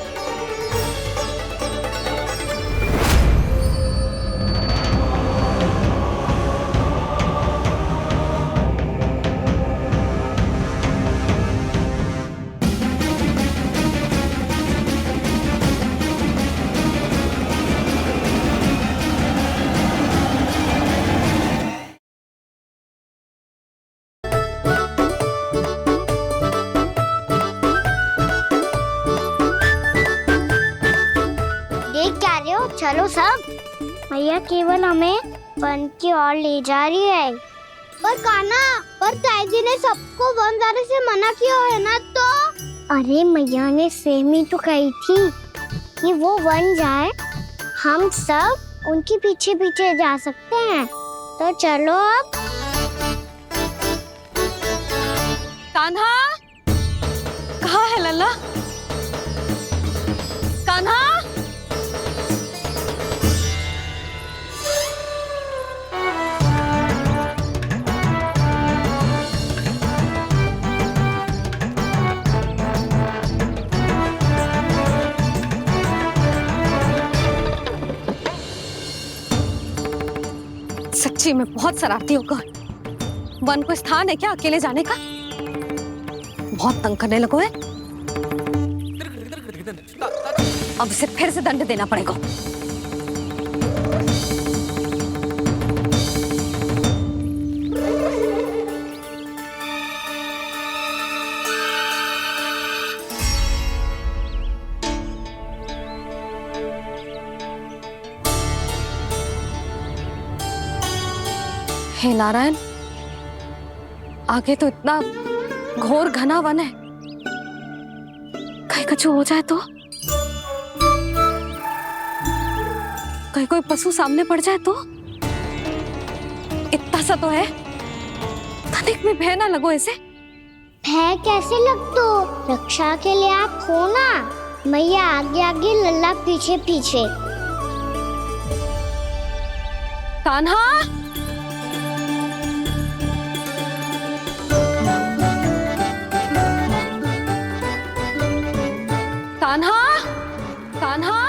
रहे हो? चलो सब। मैया केवल हमें वन की ओर ले जा रही है। पर कान्हा, पर ताईजी ने सबको वन जाने से मना किया है ना तो? अरे मैया ने सेम ही तो कही थी कि वो वन जाए, हम सब उनके पीछे पीछे जा सकते हैं। तो चलो अब। कान्हा, कहाँ है लल्ला? कान्हा, सच्ची में बहुत शरारती होगा। वन को स्थान है क्या अकेले जाने का? बहुत तंग करने लगो है। अब इसे फिर से दंड देना पड़ेगा। हे नारायण, आगे तो इतना घोर घना वन है, कहीं कुछ हो जाए तो? कहीं कोई पशु सामने पड़ जाए तो? इतना सा तो है, तनिक में भय ना लगो इसे। भय कैसे लग तो? रक्षा के लिए आप हो ना। मैया आगे आगे, लल्ला पीछे पीछे। कान्हा, कान्हा, कान्हा,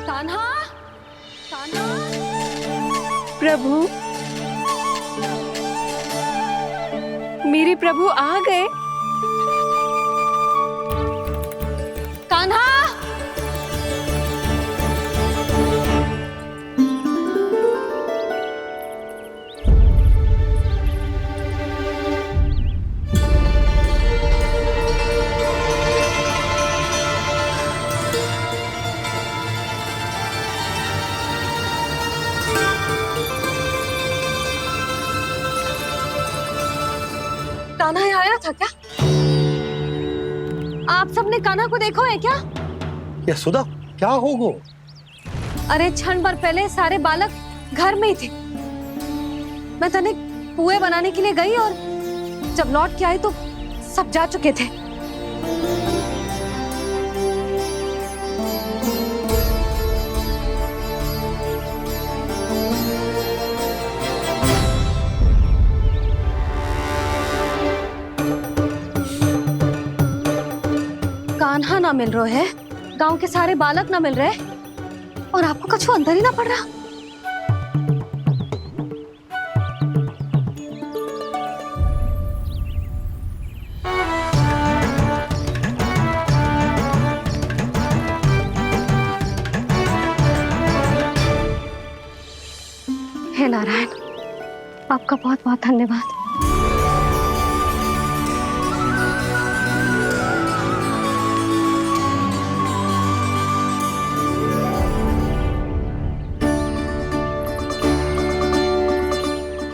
कान्हा, कान्हा। प्रभु, मेरे प्रभु आ गए। कान्हा, कान्हा यहाँ आया था क्या? आप सबने कान्हा को देखो है क्या? यशोदा, क्या हो गो? अरे क्षण भर पहले सारे बालक घर में ही थे। मैं तनिक पुए बनाने के लिए गई और जब लौट के आई तो सब जा चुके थे। कान्हा ना मिल रहा है, गांव के सारे बालक ना मिल रहे, और आपको कछु अंदर ही ना पड़ रहा। हे नारायण, आपका बहुत बहुत धन्यवाद।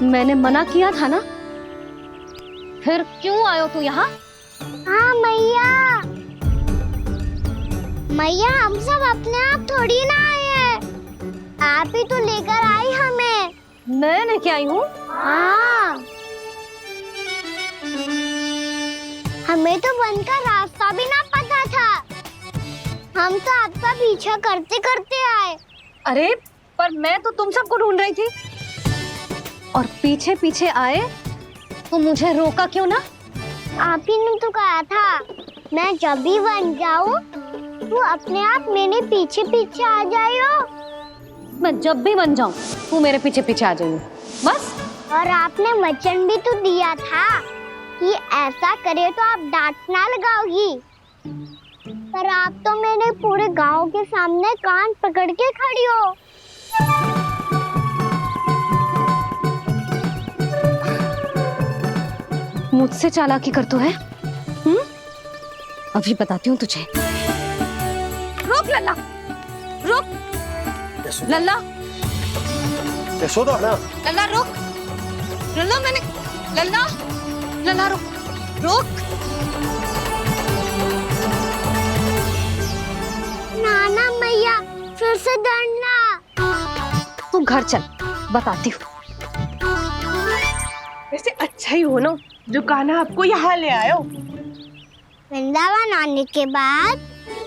मैंने मना किया था ना, फिर क्यों आयो तू यहाँ? हाँ मैया, मैया हम सब अपने आप थोड़ी ना आए हैं, आप ही तो लेकर आई हमें। मैं लेके आई हूँ? हाँ, हमें तो वन का रास्ता भी ना पता था, हम तो आपका पीछा करते करते आए। अरे पर मैं तो तुम सबको ढूंढ रही थी, और पीछे पीछे आए तो मुझे रोका क्यों ना? आप ही ने तो कहा था मैं जब भी वन जाऊं तू अपने आप मेरे पीछे पीछे आ जाइयो। मैं जब भी वन जाऊं तू मेरे पीछे पीछे आ जाइयो, बस। और आपने वचन भी तो दिया था कि ऐसा करे तो आप डांट ना लगाओगी, पर आप तो मेरे पूरे गांव के सामने कान पकड़ के खड़ी हो। मुझसे चालाकी करतू है? अभी बताती हूँ तुझे। रुक लल्ला, रुक। लल्ला यशोदा ना लल्ला रुक, लल्ला मैंने लल्ला लल्ला रुक रुक। नाना मैया फिर से डरना। तू घर चल, बताती हूँ। वैसे अच्छा ही हो ना जो कान्हा आपको यहाँ ले आयो। वृंदावन आने के बाद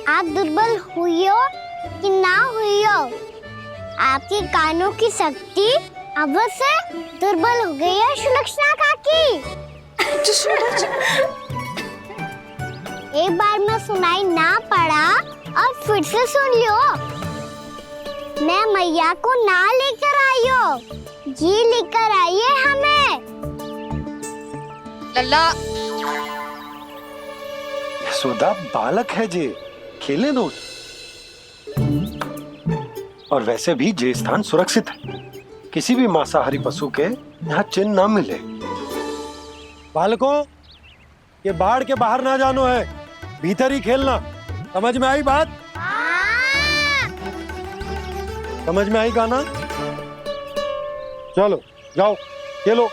आप दुर्बल हुई हो कि ना हुई हो, आपके कानों की शक्ति अब से दुर्बल हो गई है सुलक्षणा काकी। एक बार में सुनाई ना पड़ा और फिर से सुन लियो। मैं मैया को ना लेकर आई हो, जी लेकर आई है हमें। लल्ला यशोदा बालक है जे, खेले दो। और वैसे भी जे स्थान सुरक्षित है, किसी भी मांसाहारी पशु के यहाँ चिन्ह ना मिले। बालकों, ये बाढ़ के बाहर ना जानो है, भीतर ही खेलना। समझ में आई बात? समझ में आई गाना? चलो जाओ खेलो।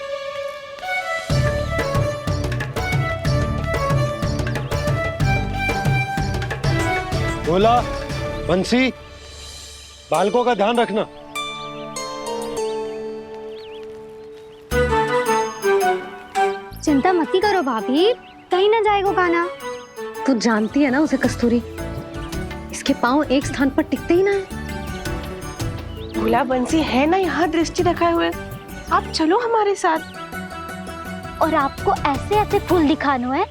बोला बंसी, बालकों का ध्यान रखना। चिंता मत करो भाभी, कहीं ना जाएगा कान्हा। तू जानती है ना उसे कस्तूरी, इसके पांव एक स्थान पर टिकते ही ना है। भोला बंसी है ना यहाँ दृष्टि रखाए हुए, आप चलो हमारे साथ। और आपको ऐसे ऐसे फूल दिखानो है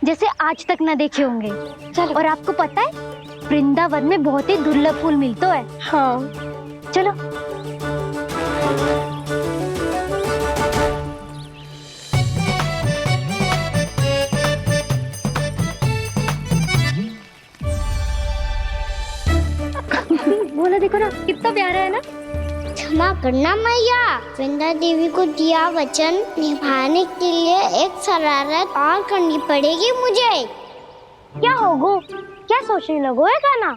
जैसे आज तक ना देखे होंगे। चलो। और आपको पता है वृंदावन में बहुत ही दुर्लभ फूल मिलते हैं। हाँ चलो। बोला देखो ना कितना प्यारा है ना। क्षमा करना मैया, वृंदा देवी को दिया वचन निभाने के लिए एक शरारत और करनी पड़ेगी मुझे। क्या होगो, क्या सोचने लगो है कान्हा?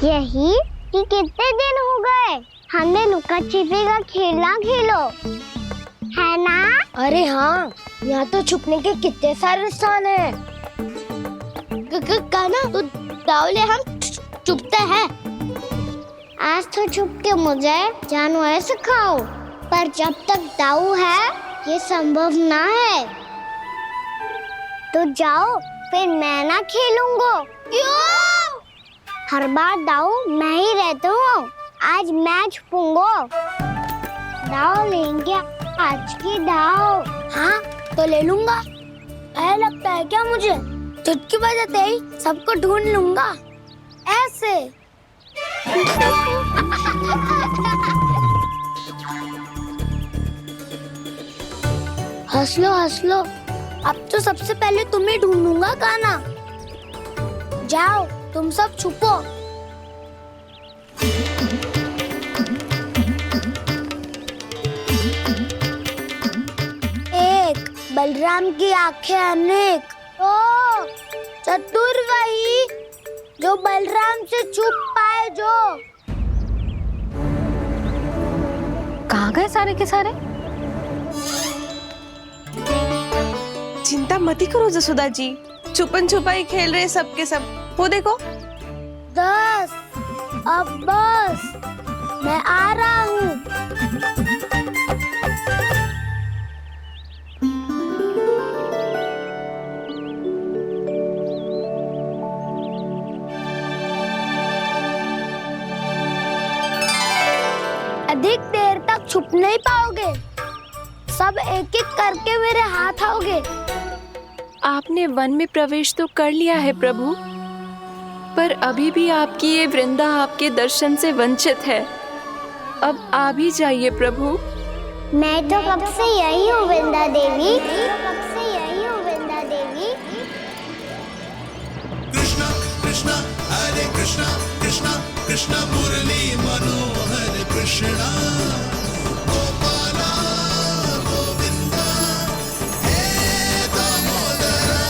यही कि कितने दिन हो गए हमने लुका छिपी का खेलना खेलो, है ना? अरे हाँ, यहाँ तो छुपने के कितने सारे स्थान है। कान्हा तो दावले हम छुपते हैं। आज तो छुप के मुझे जानवर सिखाओ, पर जब तक दाऊ है ये संभव ना है। तो जाओ, फिर मैं ना खेलूंगा। क्यों? हर बार दाऊ मैं ही रहता हूँ, आज मैं छुपूंगा। दाऊ लेंगे आज की दाऊ। हाँ तो ले लूंगा। ऐसा लगता है क्या मुझे? चुटकी बजाते ही सबको ढूंढ लूंगा ऐसे। हंस लो, अब तो सबसे पहले तुम्हें ढूंढूंगा कान्हा। जाओ तुम सब छुपो। एक, बलराम की आंखें अनेक। ओ, चतुर वही जो बलराम से छुप पाए। जो कहाँ गए सारे के सारे? चिंता मत करो जसोदा जी, छुपन छुपाई खेल रहे सबके सब। वो देखो 10, अब बस, मैं आ रहा हूँ। अधिक देर तक छुप नहीं पाओगे, सब एक एक करके मेरे हाथ आओगे। आपने वन में प्रवेश तो कर लिया है प्रभु, पर अभी भी आपकी ये वृंदा आपके दर्शन से वंचित है। अब आ भी जाइए प्रभु। मैं तो कब से यही हूँ वृंदा देवी। कृष्णा कृष्णा हरे कृष्णा कृष्णा कृष्णा मुरली मनोहर कृष्णा गोपाला गोविंदा हे दामोदरा।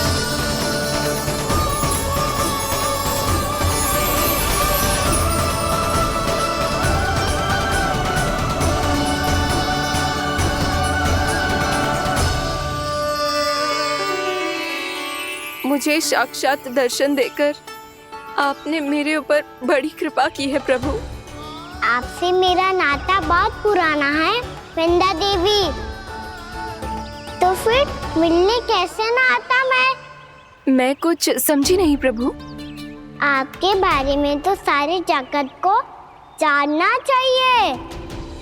मुझे साक्षात दर्शन देकर आपने मेरे ऊपर बड़ी कृपा की है प्रभु। आपसे मेरा नाता बहुत पुराना है वृंदा देवी, तो फिर मिलने कैसे ना आता मैं कुछ समझी नहीं प्रभु। आपके बारे में तो सारे जगत को जानना चाहिए।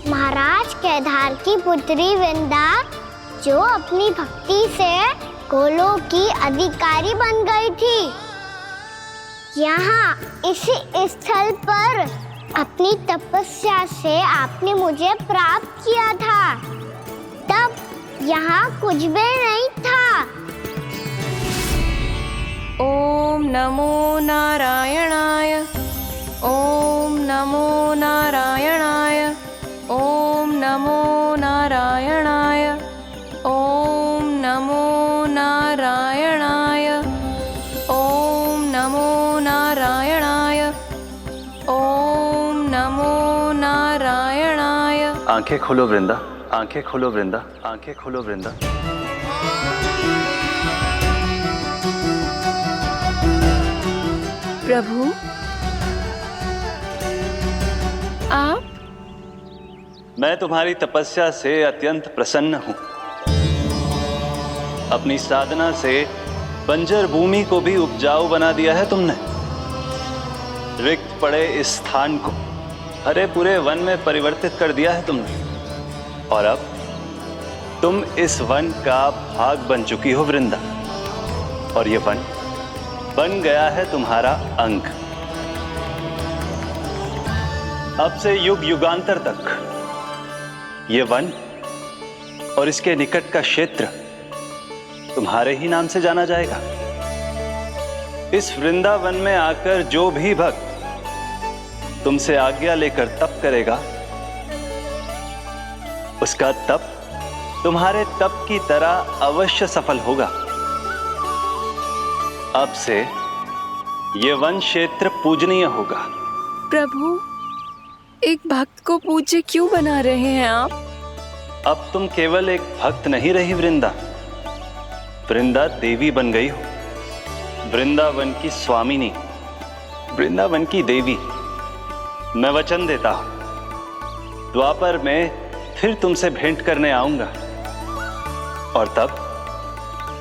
महाराज केदार की पुत्री वृंदा जो अपनी भक्ति से गोलोक की अधिकारी बन गई थी, यहाँ इसी स्थल पर अपनी तपस्या से आपने मुझे प्राप्त किया था। तब यहाँ कुछ भी नहीं था। ओम नमो नारायणाय, ओम नमो नारायणाय, ओम नमो नारायणाय, ओम नमो नारायणाय, ओम नमो नारायणाय, ओम नमो नारायणाय। आंखें खोलो वृंदा, आंखें खोलो वृंदा, आंखें खोलो वृंदा। प्रभु आप? मैं तुम्हारी तपस्या से अत्यंत प्रसन्न हूं। अपनी साधना से बंजर भूमि को भी उपजाऊ बना दिया है तुमने। रिक्त पड़े इस स्थान को हरे पूरे वन में परिवर्तित कर दिया है तुमने, और अब तुम इस वन का भाग बन चुकी हो वृंदा, और ये वन बन गया है तुम्हारा अंग। अब से युग युगांतर तक ये वन और इसके निकट का क्षेत्र तुम्हारे ही नाम से जाना जाएगा। इस वृंदावन में आकर जो भी भक्त तुमसे आज्ञा लेकर तप करेगा, उसका तप तुम्हारे तप की तरह अवश्य सफल होगा। अब से ये वन क्षेत्र पूजनीय होगा। प्रभु, एक भक्त को पूज्य क्यों बना रहे हैं आप? अब तुम केवल एक भक्त नहीं रही वृंदा, वृंदा देवी बन गई हो। वृंदावन की स्वामिनी, वृंदावन की देवी। मैं वचन देता हूं, द्वापर में फिर तुमसे भेंट करने आऊंगा, और तब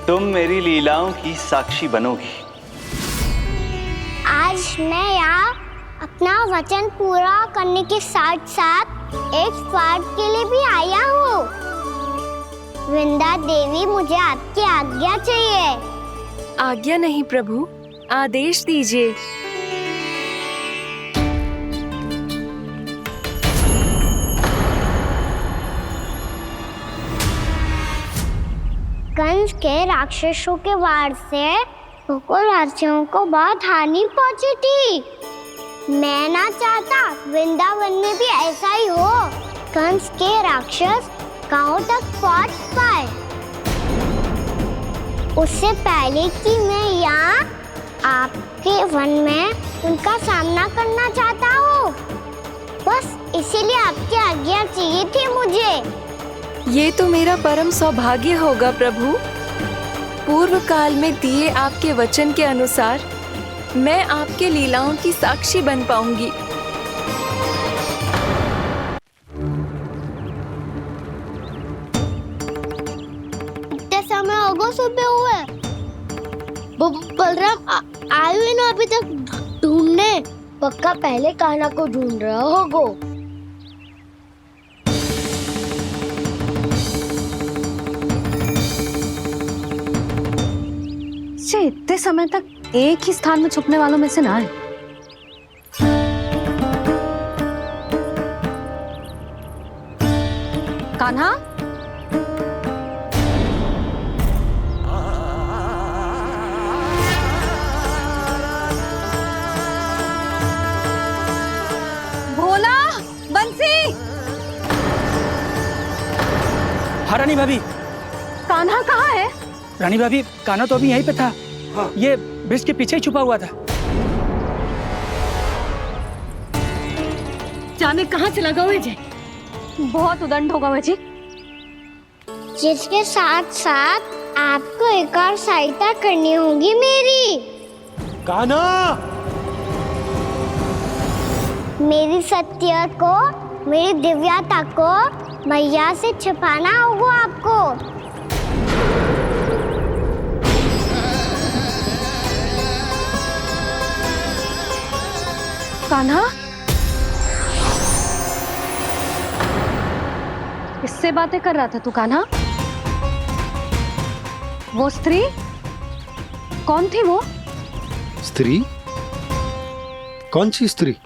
तुम मेरी लीलाओं की साक्षी बनोगी। आज मैं यहाँ अपना वचन पूरा करने के साथ साथ एक स्वार्थ के लिए भी आया हूँ। वृंदा देवी, मुझे आपकी आज्ञा चाहिए। आज्ञा नहीं प्रभु, आदेश दीजिए। कंस के राक्षसों के वार से गोकुलवासियों को बहुत हानि पहुंची थी। मैं ना चाहता वृंदावन में भी ऐसा ही हो। कंस के राक्षस गांव तक पहुंच पाए, उससे पहले कि मैं यहाँ आपके वन में उनका सामना करना चाहता हूँ। बस इसीलिए आपकी आज्ञा चाहिए थी मुझे। ये तो मेरा परम सौभाग्य होगा प्रभु। पूर्व काल में दिए आपके वचन के अनुसार मैं आपके लीलाओं की साक्षी बन पाऊंगी। इतने समय होगा सुबह हुए, बलराम आए हुए ना अभी तक ढूंढने। पक्का पहले कान्हा को ढूंढ रहा होगा। इतने समय तक एक ही स्थान में छुपने वालों में से ना है। कान्हा, भोला, बंसी। हाँ रानी भाभी। कान्हा कहाँ है? रानी भाभी, कान्हा तो अभी यहीं पे था। हाँ। ये ब्रिज के पीछे ही छुपा हुआ था। जाने कहाँ चला गया जी? बहुत उदंड होगा वह जी। जिसके साथ साथ आपको एक और सहायता करनी होगी मेरी। कान्हा, मेरी सत्य को, मेरी दिव्यता को मैया से छिपाना होगा आपको। कान्हा, किससे बातें कर रहा था तू कान्हा? वो स्त्री कौन थी? वो स्त्री? कौन सी स्त्री?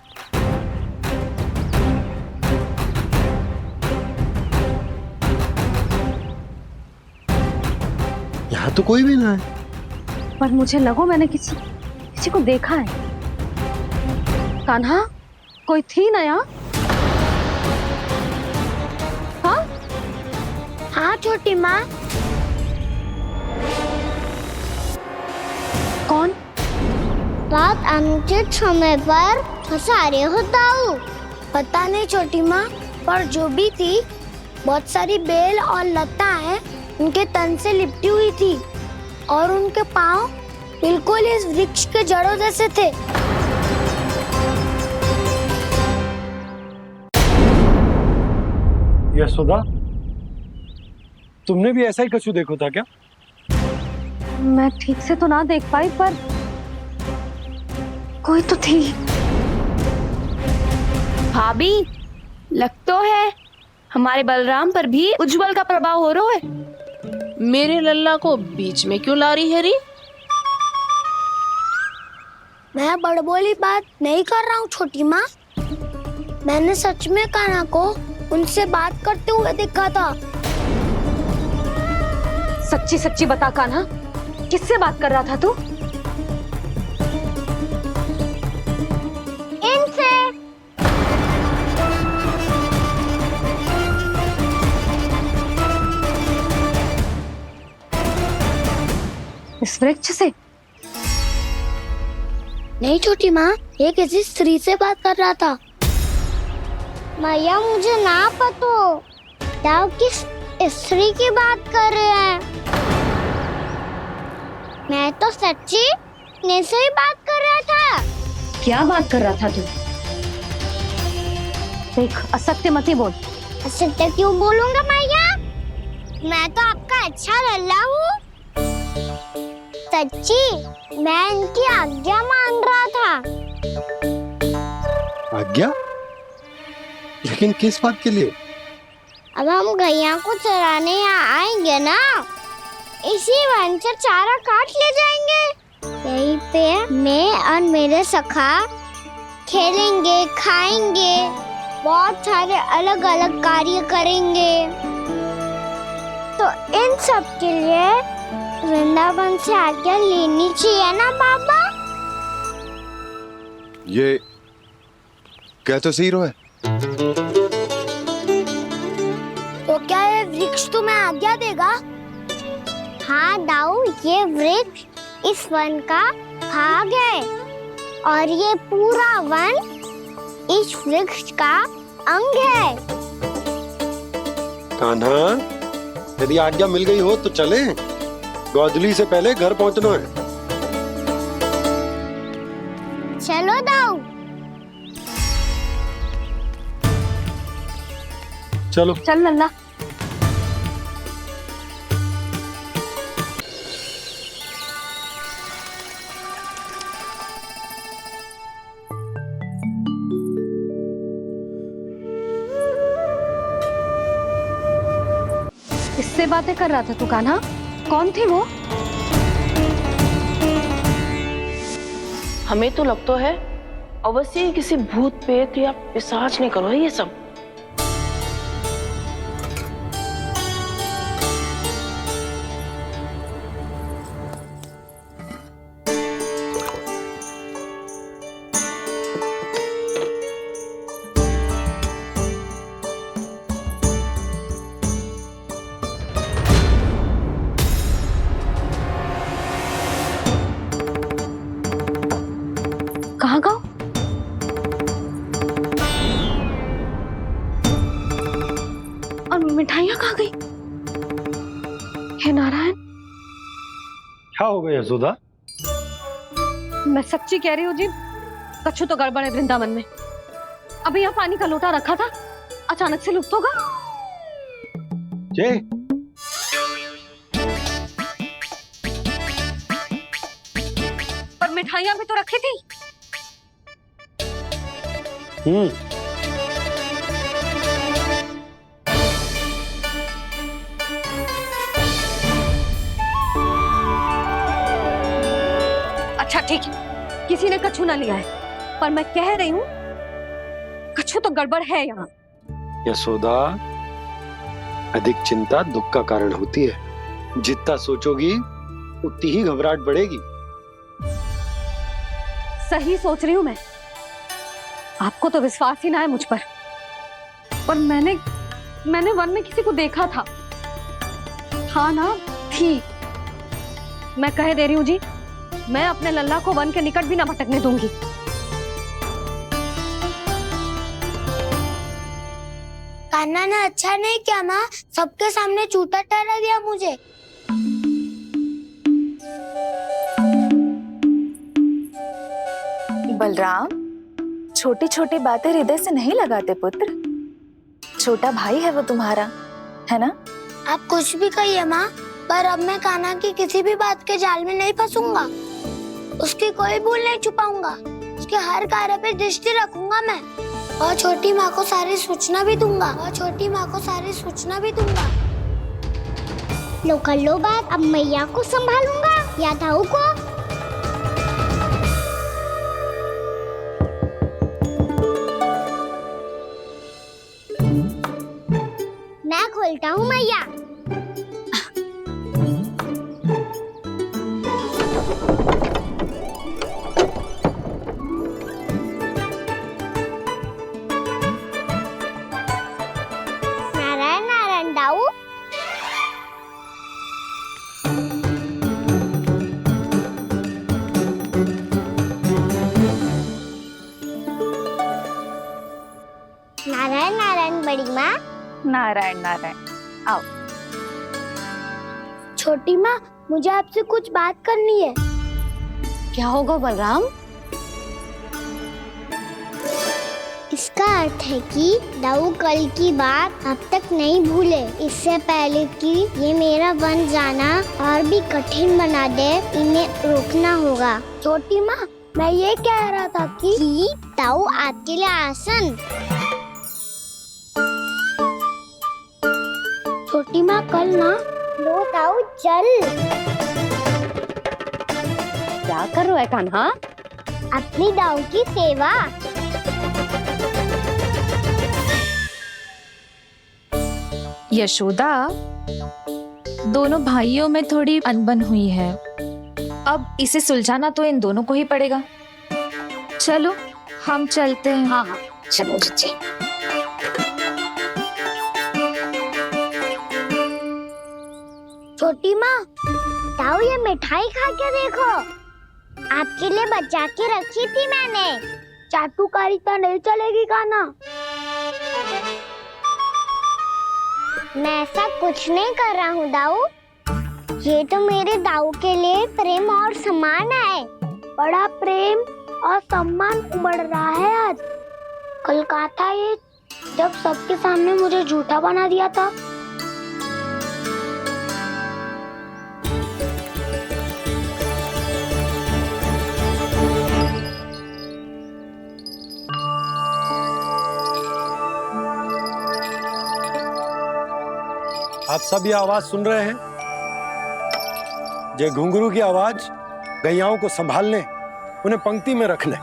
यहाँ तो कोई भी ना है। पर मुझे लगो मैंने किसी को देखा है। कान्हा, कोई थी ना यहाँ? हाँ हाँ छोटी माँ। कौन? बहुत अनुचित समय पर फंसा रहे हो दाऊ। पता नहीं छोटी माँ, पर जो भी थी बहुत सारी बेल और लताएं उनके तन से लिपटी हुई थी और उनके पांव बिल्कुल इस वृक्ष के जड़ों जैसे थे। यशोदा, तुमने भी ऐसा ही कछु देखो था क्या? मैं ठीक से तो ना देख पाई, पर कोई तो थी। भाभी, लग तो है हमारे बलराम पर भी उज्जवल का प्रभाव हो रहा है। मेरे लल्ला को बीच में क्यों ला रही है री? मैं बड़बोली बात नहीं कर रहा हूँ छोटी माँ। मैंने सच में कान्हा को उनसे बात करते हुए देखा था। सच्ची सच्ची बता कान्हा, किससे बात कर रहा था तू? इनसे। इस वृक्ष से? नहीं छोटी माँ, ये किसी स्त्री से बात कर रहा था। मैया मुझे ना पतो दाऊ किस स्त्री की बात कर रहे हैं। मैं तो सच्ची ने से ही बात कर रहा था। क्या बात कर रहा था तू? देख, असत्य मत ही बोल। असत्य क्यों बोलूंगा मैया? मैं तो आपका अच्छा लल्ला हूँ। सच्ची मैं इनकी आज्ञा मान रहा था। आज्ञा? लेकिन किस बात के लिए? अब हम गैया को चराने यहाँ आएंगे ना, इसी वन से चारा काट ले जाएंगे। यहीं पे मैं और मेरे सखा खेलेंगे, खाएंगे, बहुत सारे अलग अलग कार्य करेंगे। तो इन सब के लिए वृंदावन से आज्ञा लेनी चाहिए ना बाबा? ये क्या तो सही रो है। तो क्या ये वृक्ष तुम्हें आज्ञा देगा? हाँ दाऊ, ये वृक्ष इस वन का भाग है और ये पूरा वन इस वृक्ष का अंग है। कान्हा, यदि आज्ञा मिल गई हो तो चले। गोधूली से पहले घर पहुंचना है। चलो दाऊ। चलो चल लल्ला। किससे बातें कर रहा था तू कान्हा? कौन थी वो? हमें तो लगता है अवश्य ही किसी भूत प्रेत या पिशाच ने करो है ये सब। कहाँ गो? और मिठाइयाँ कहाँ गई? हे नारायण, क्या हो गया यशोदा? मैं सच्ची कह रही हूँ जी, कछु तो गड़बड़ है वृंदावन में। अभी यहाँ पानी का लोटा रखा था, अचानक से लुप्त होगा। जे पर मिठाइयाँ भी तो रखी थी। अच्छा ठीक है, किसी ने कछु ना लिया है, पर मैं कह रही हूँ कछु तो गड़बड़ है यहाँ। यशोदा, अधिक चिंता दुख का कारण होती है। जितना सोचोगी उतनी ही घबराहट बढ़ेगी। सही सोच रही हूँ मैं। आपको तो विश्वास ही ना है मुझ पर मैंने वन में किसी को देखा था। हाँ ना, थी। मैं कह दे रही हूँ जी, मैं अपने लल्ला को वन के निकट भी ना भटकने दूंगी। कान्हा ने अच्छा नहीं किया माँ, सबके सामने झूठा ठहरा दिया मुझे। बलराम, छोटी छोटी बातें हृदय से नहीं लगाते पुत्र। छोटा भाई है वो तुम्हारा, है ना? आप कुछ भी कहिए माँ, पर अब मैं कान्हा की किसी भी बात के जाल में नहीं फंसूंगा। उसकी कोई भूल नहीं छुपाऊंगा। उसके हर कार्य पे दृष्टि रखूंगा मैं, और छोटी माँ को सारी सूचना भी दूंगा। लो कर लो बात, अब मैया को संभालूंगा या ताऊ को। मैं खोलता हूँ मैया। नारायण नारायण दाऊ। नारायण नारायण बड़ी माँ। नारायण नारायण, आओ। छोटी माँ, मुझे आपसे कुछ बात करनी है। क्या होगा बलराम? इसका अर्थ है कि दाऊ कल की बात अब तक नहीं भूले। इससे पहले कि ये मेरा वन जाना और भी कठिन बना दे, इन्हें रोकना होगा। छोटी माँ, मैं ये कह रहा था कि दाऊ आपके लिए आसन। छोटी माँ, कल ना लो दाऊ चल। क्या कर रहा है कान्हा? अपनी दाऊ की सेवा। यशोदा, दोनों भाइयों में थोड़ी अनबन हुई है। अब इसे सुलझाना तो इन दोनों को ही पड़ेगा। चलो हम चलते हैं। हाँ हाँ, चलो जी। छोटी माँ, ताऊ ये मिठाई खा के देखो, आपके लिए बचा के रखी थी मैंने। चाटुकारिता नहीं चलेगी कान्हा। मैं ऐसा कुछ नहीं कर रहा हूँ दाऊ। ये तो मेरे दाऊ के लिए प्रेम और सम्मान है। बड़ा प्रेम और सम्मान उमड़ रहा है आज। कल कहा था ये, जब सबके सामने मुझे झूठा बना दिया था। आप सब ये आवाज सुन रहे हैं? ये घुंघरू की आवाज गैयाओं को संभालने, उन्हें पंक्ति में रखने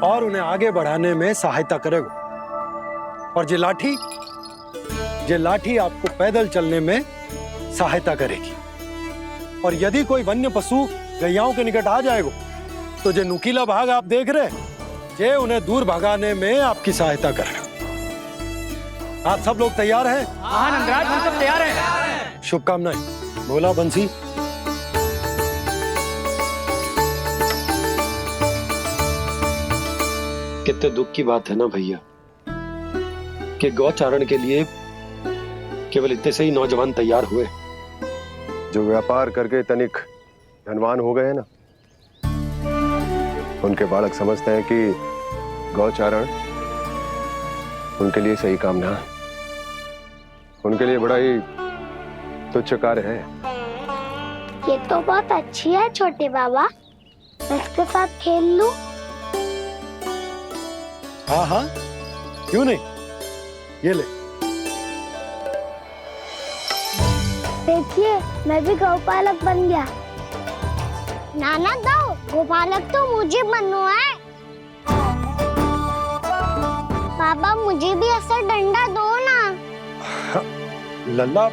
और उन्हें आगे बढ़ाने में सहायता करेगा। और ये लाठी आपको पैदल चलने में सहायता करेगी। और यदि कोई वन्य पशु गैयाओं के निकट आ जाएगा तो जो नुकीला भाग आप देख रहे हैं, ये उन्हें दूर भगाने में आपकी सहायता करेगा। आप सब लोग तैयार हैं? हाँ नंदराज, हम सब तैयार हैं। शुभकामनाएं। भोला बंसी। कितने दुख की बात है ना भैया कि गौचारण के लिए केवल इतने से ही नौजवान तैयार हुए। जो व्यापार करके तनिक धनवान हो गए हैं ना, उनके बालक समझते हैं कि गौचारण उनके लिए सही काम ना है, उनके लिए बड़ा ही तुच्छ कार्य है। ये तो बहुत अच्छी है छोटे बाबा, मैं इसके साथ खेल लूं? हाँ हाँ, क्यों नहीं, ये ले। देखिए मैं भी गौपालक बन गया। नाना दो, गौपालक तो मुझे बनना है। बाबा मुझे भी ऐसा डंडा दो ना। लल्ला,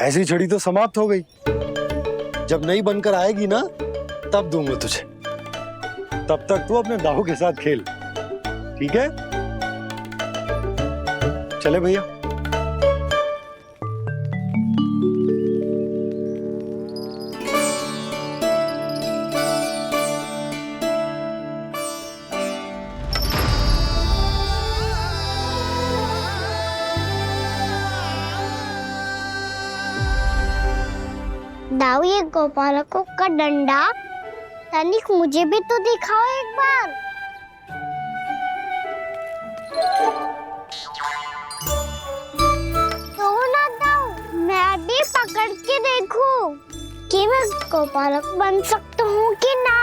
ऐसी छड़ी तो समाप्त हो गई, जब नई बनकर आएगी ना तब दूंगा तुझे। तब तक तू अपने दाऊ के साथ खेल, ठीक है? चले भैया। दाऊ, ये गोपालकों का डंडा तनिक मुझे भी तो दिखाओ एक बार। तो ना दाऊ, मैं भी पकड़ के देखूं कि मैं गोपालक बन सकता हूँ कि ना।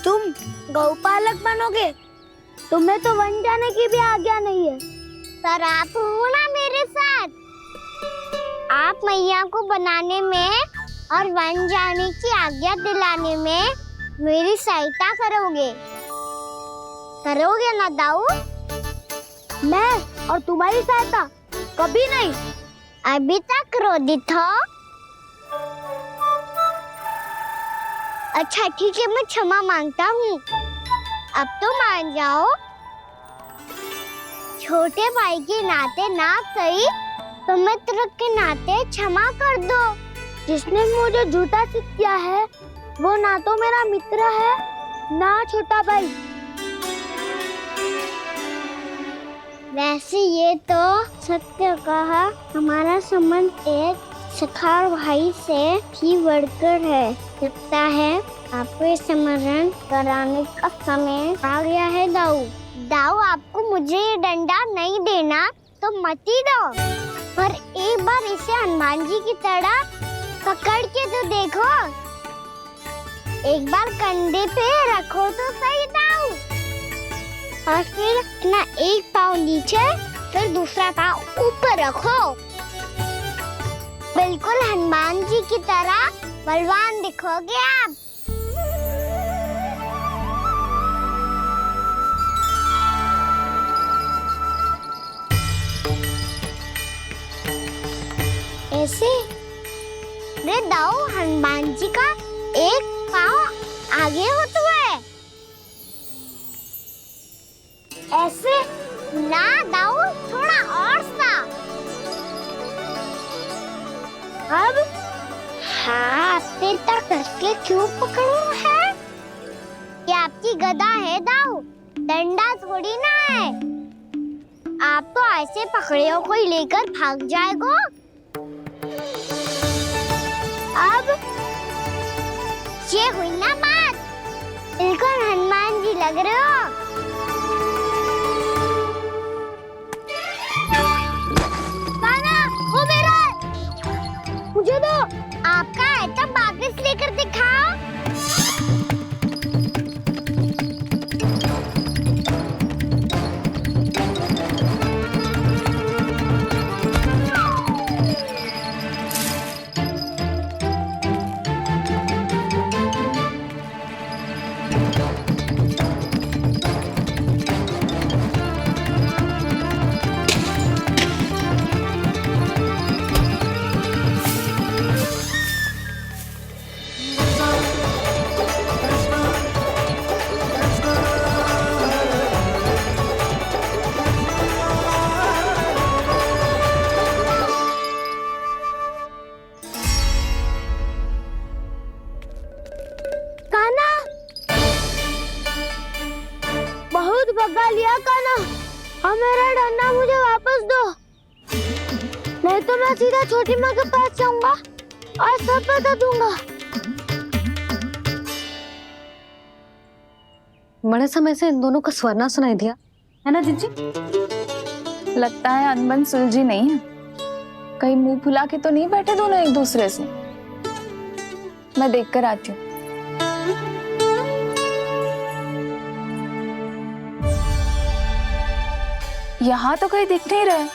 तुम गौपालक बनोगे? तुम्हें तो वन जाने की भी आज्ञा नहीं है, पर आप हो ना मेरे साथ। आप मैया को बनाने में और वन जाने की आज्ञा दिलाने में मेरी सहायता करोगे, करोगे ना दाऊ? मैं और तुम्हारी सहायता कभी नहीं। अभी तक क्रोधित हो? अच्छा ठीक है, मैं क्षमा मांगता हूँ। अब तो मान जाओ। छोटे भाई के नाते ना सही तो मित्र के नाते क्षमा कर दो। जिसने मुझे झूठा सिद्ध किया है वो ना तो मेरा मित्र है ना छोटा भाई। वैसे ये तो सत्य कहा, हमारा संबंध एक सखा भाई से भी बढ़कर है। लगता है आपको स्मरण कराने का समय आ गया है दाऊ। दाऊ, आपको मुझे ये डंडा नहीं देना तो मत ही दो, पर एक बार इसे हनुमान जी की तरह पकड़ के तो देखो। एक बार कंधे पे रखो तो सही दाऊ, और फिर अपना एक पाँव नीचे फिर दूसरा पाँव ऊपर रखो। बिल्कुल हनुमान जी की तरह बलवान दिखोगे आप। ऐसे रे दाऊ, हनुमान जी का एक पाँव आगे होता है। ऐसे ना दाऊ, थोड़ा और सा। अब हाथ तक कसके क्यों पकड़ू है? ये आपकी गदा है दाऊ, डंडा थोड़ी ना है। आप तो ऐसे पकड़े हो कोई लेकर भाग जाएगा। अब ये हुई ना बात, बिल्कुल हनुमान जी लग रहे हो। कान्हा, वो मेरा है। मुझे दो। आपका है तो वापस लेकर दिखाओ। भगा लिया कान्हा, अब मेरा डंडा मुझे वापस दो। नहीं तो मैं सीधा छोटी माँ के पास जाऊंगा और सब बता दूंगा। बड़े समय से इन दोनों का स्वर ना सुनाई दिया, है ना जीजी? लगता है अनबन सुलझी नहीं है। कहीं मुंह फुला के तो नहीं बैठे दोनों एक दूसरे से। मैं देख कर आती हूँ। यहाँ तो कहीं दिख नहीं रहे।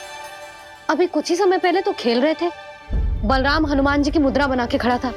अभी कुछ ही समय पहले तो खेल रहे थे। बलराम हनुमान जी की मुद्रा बना के खड़ा था।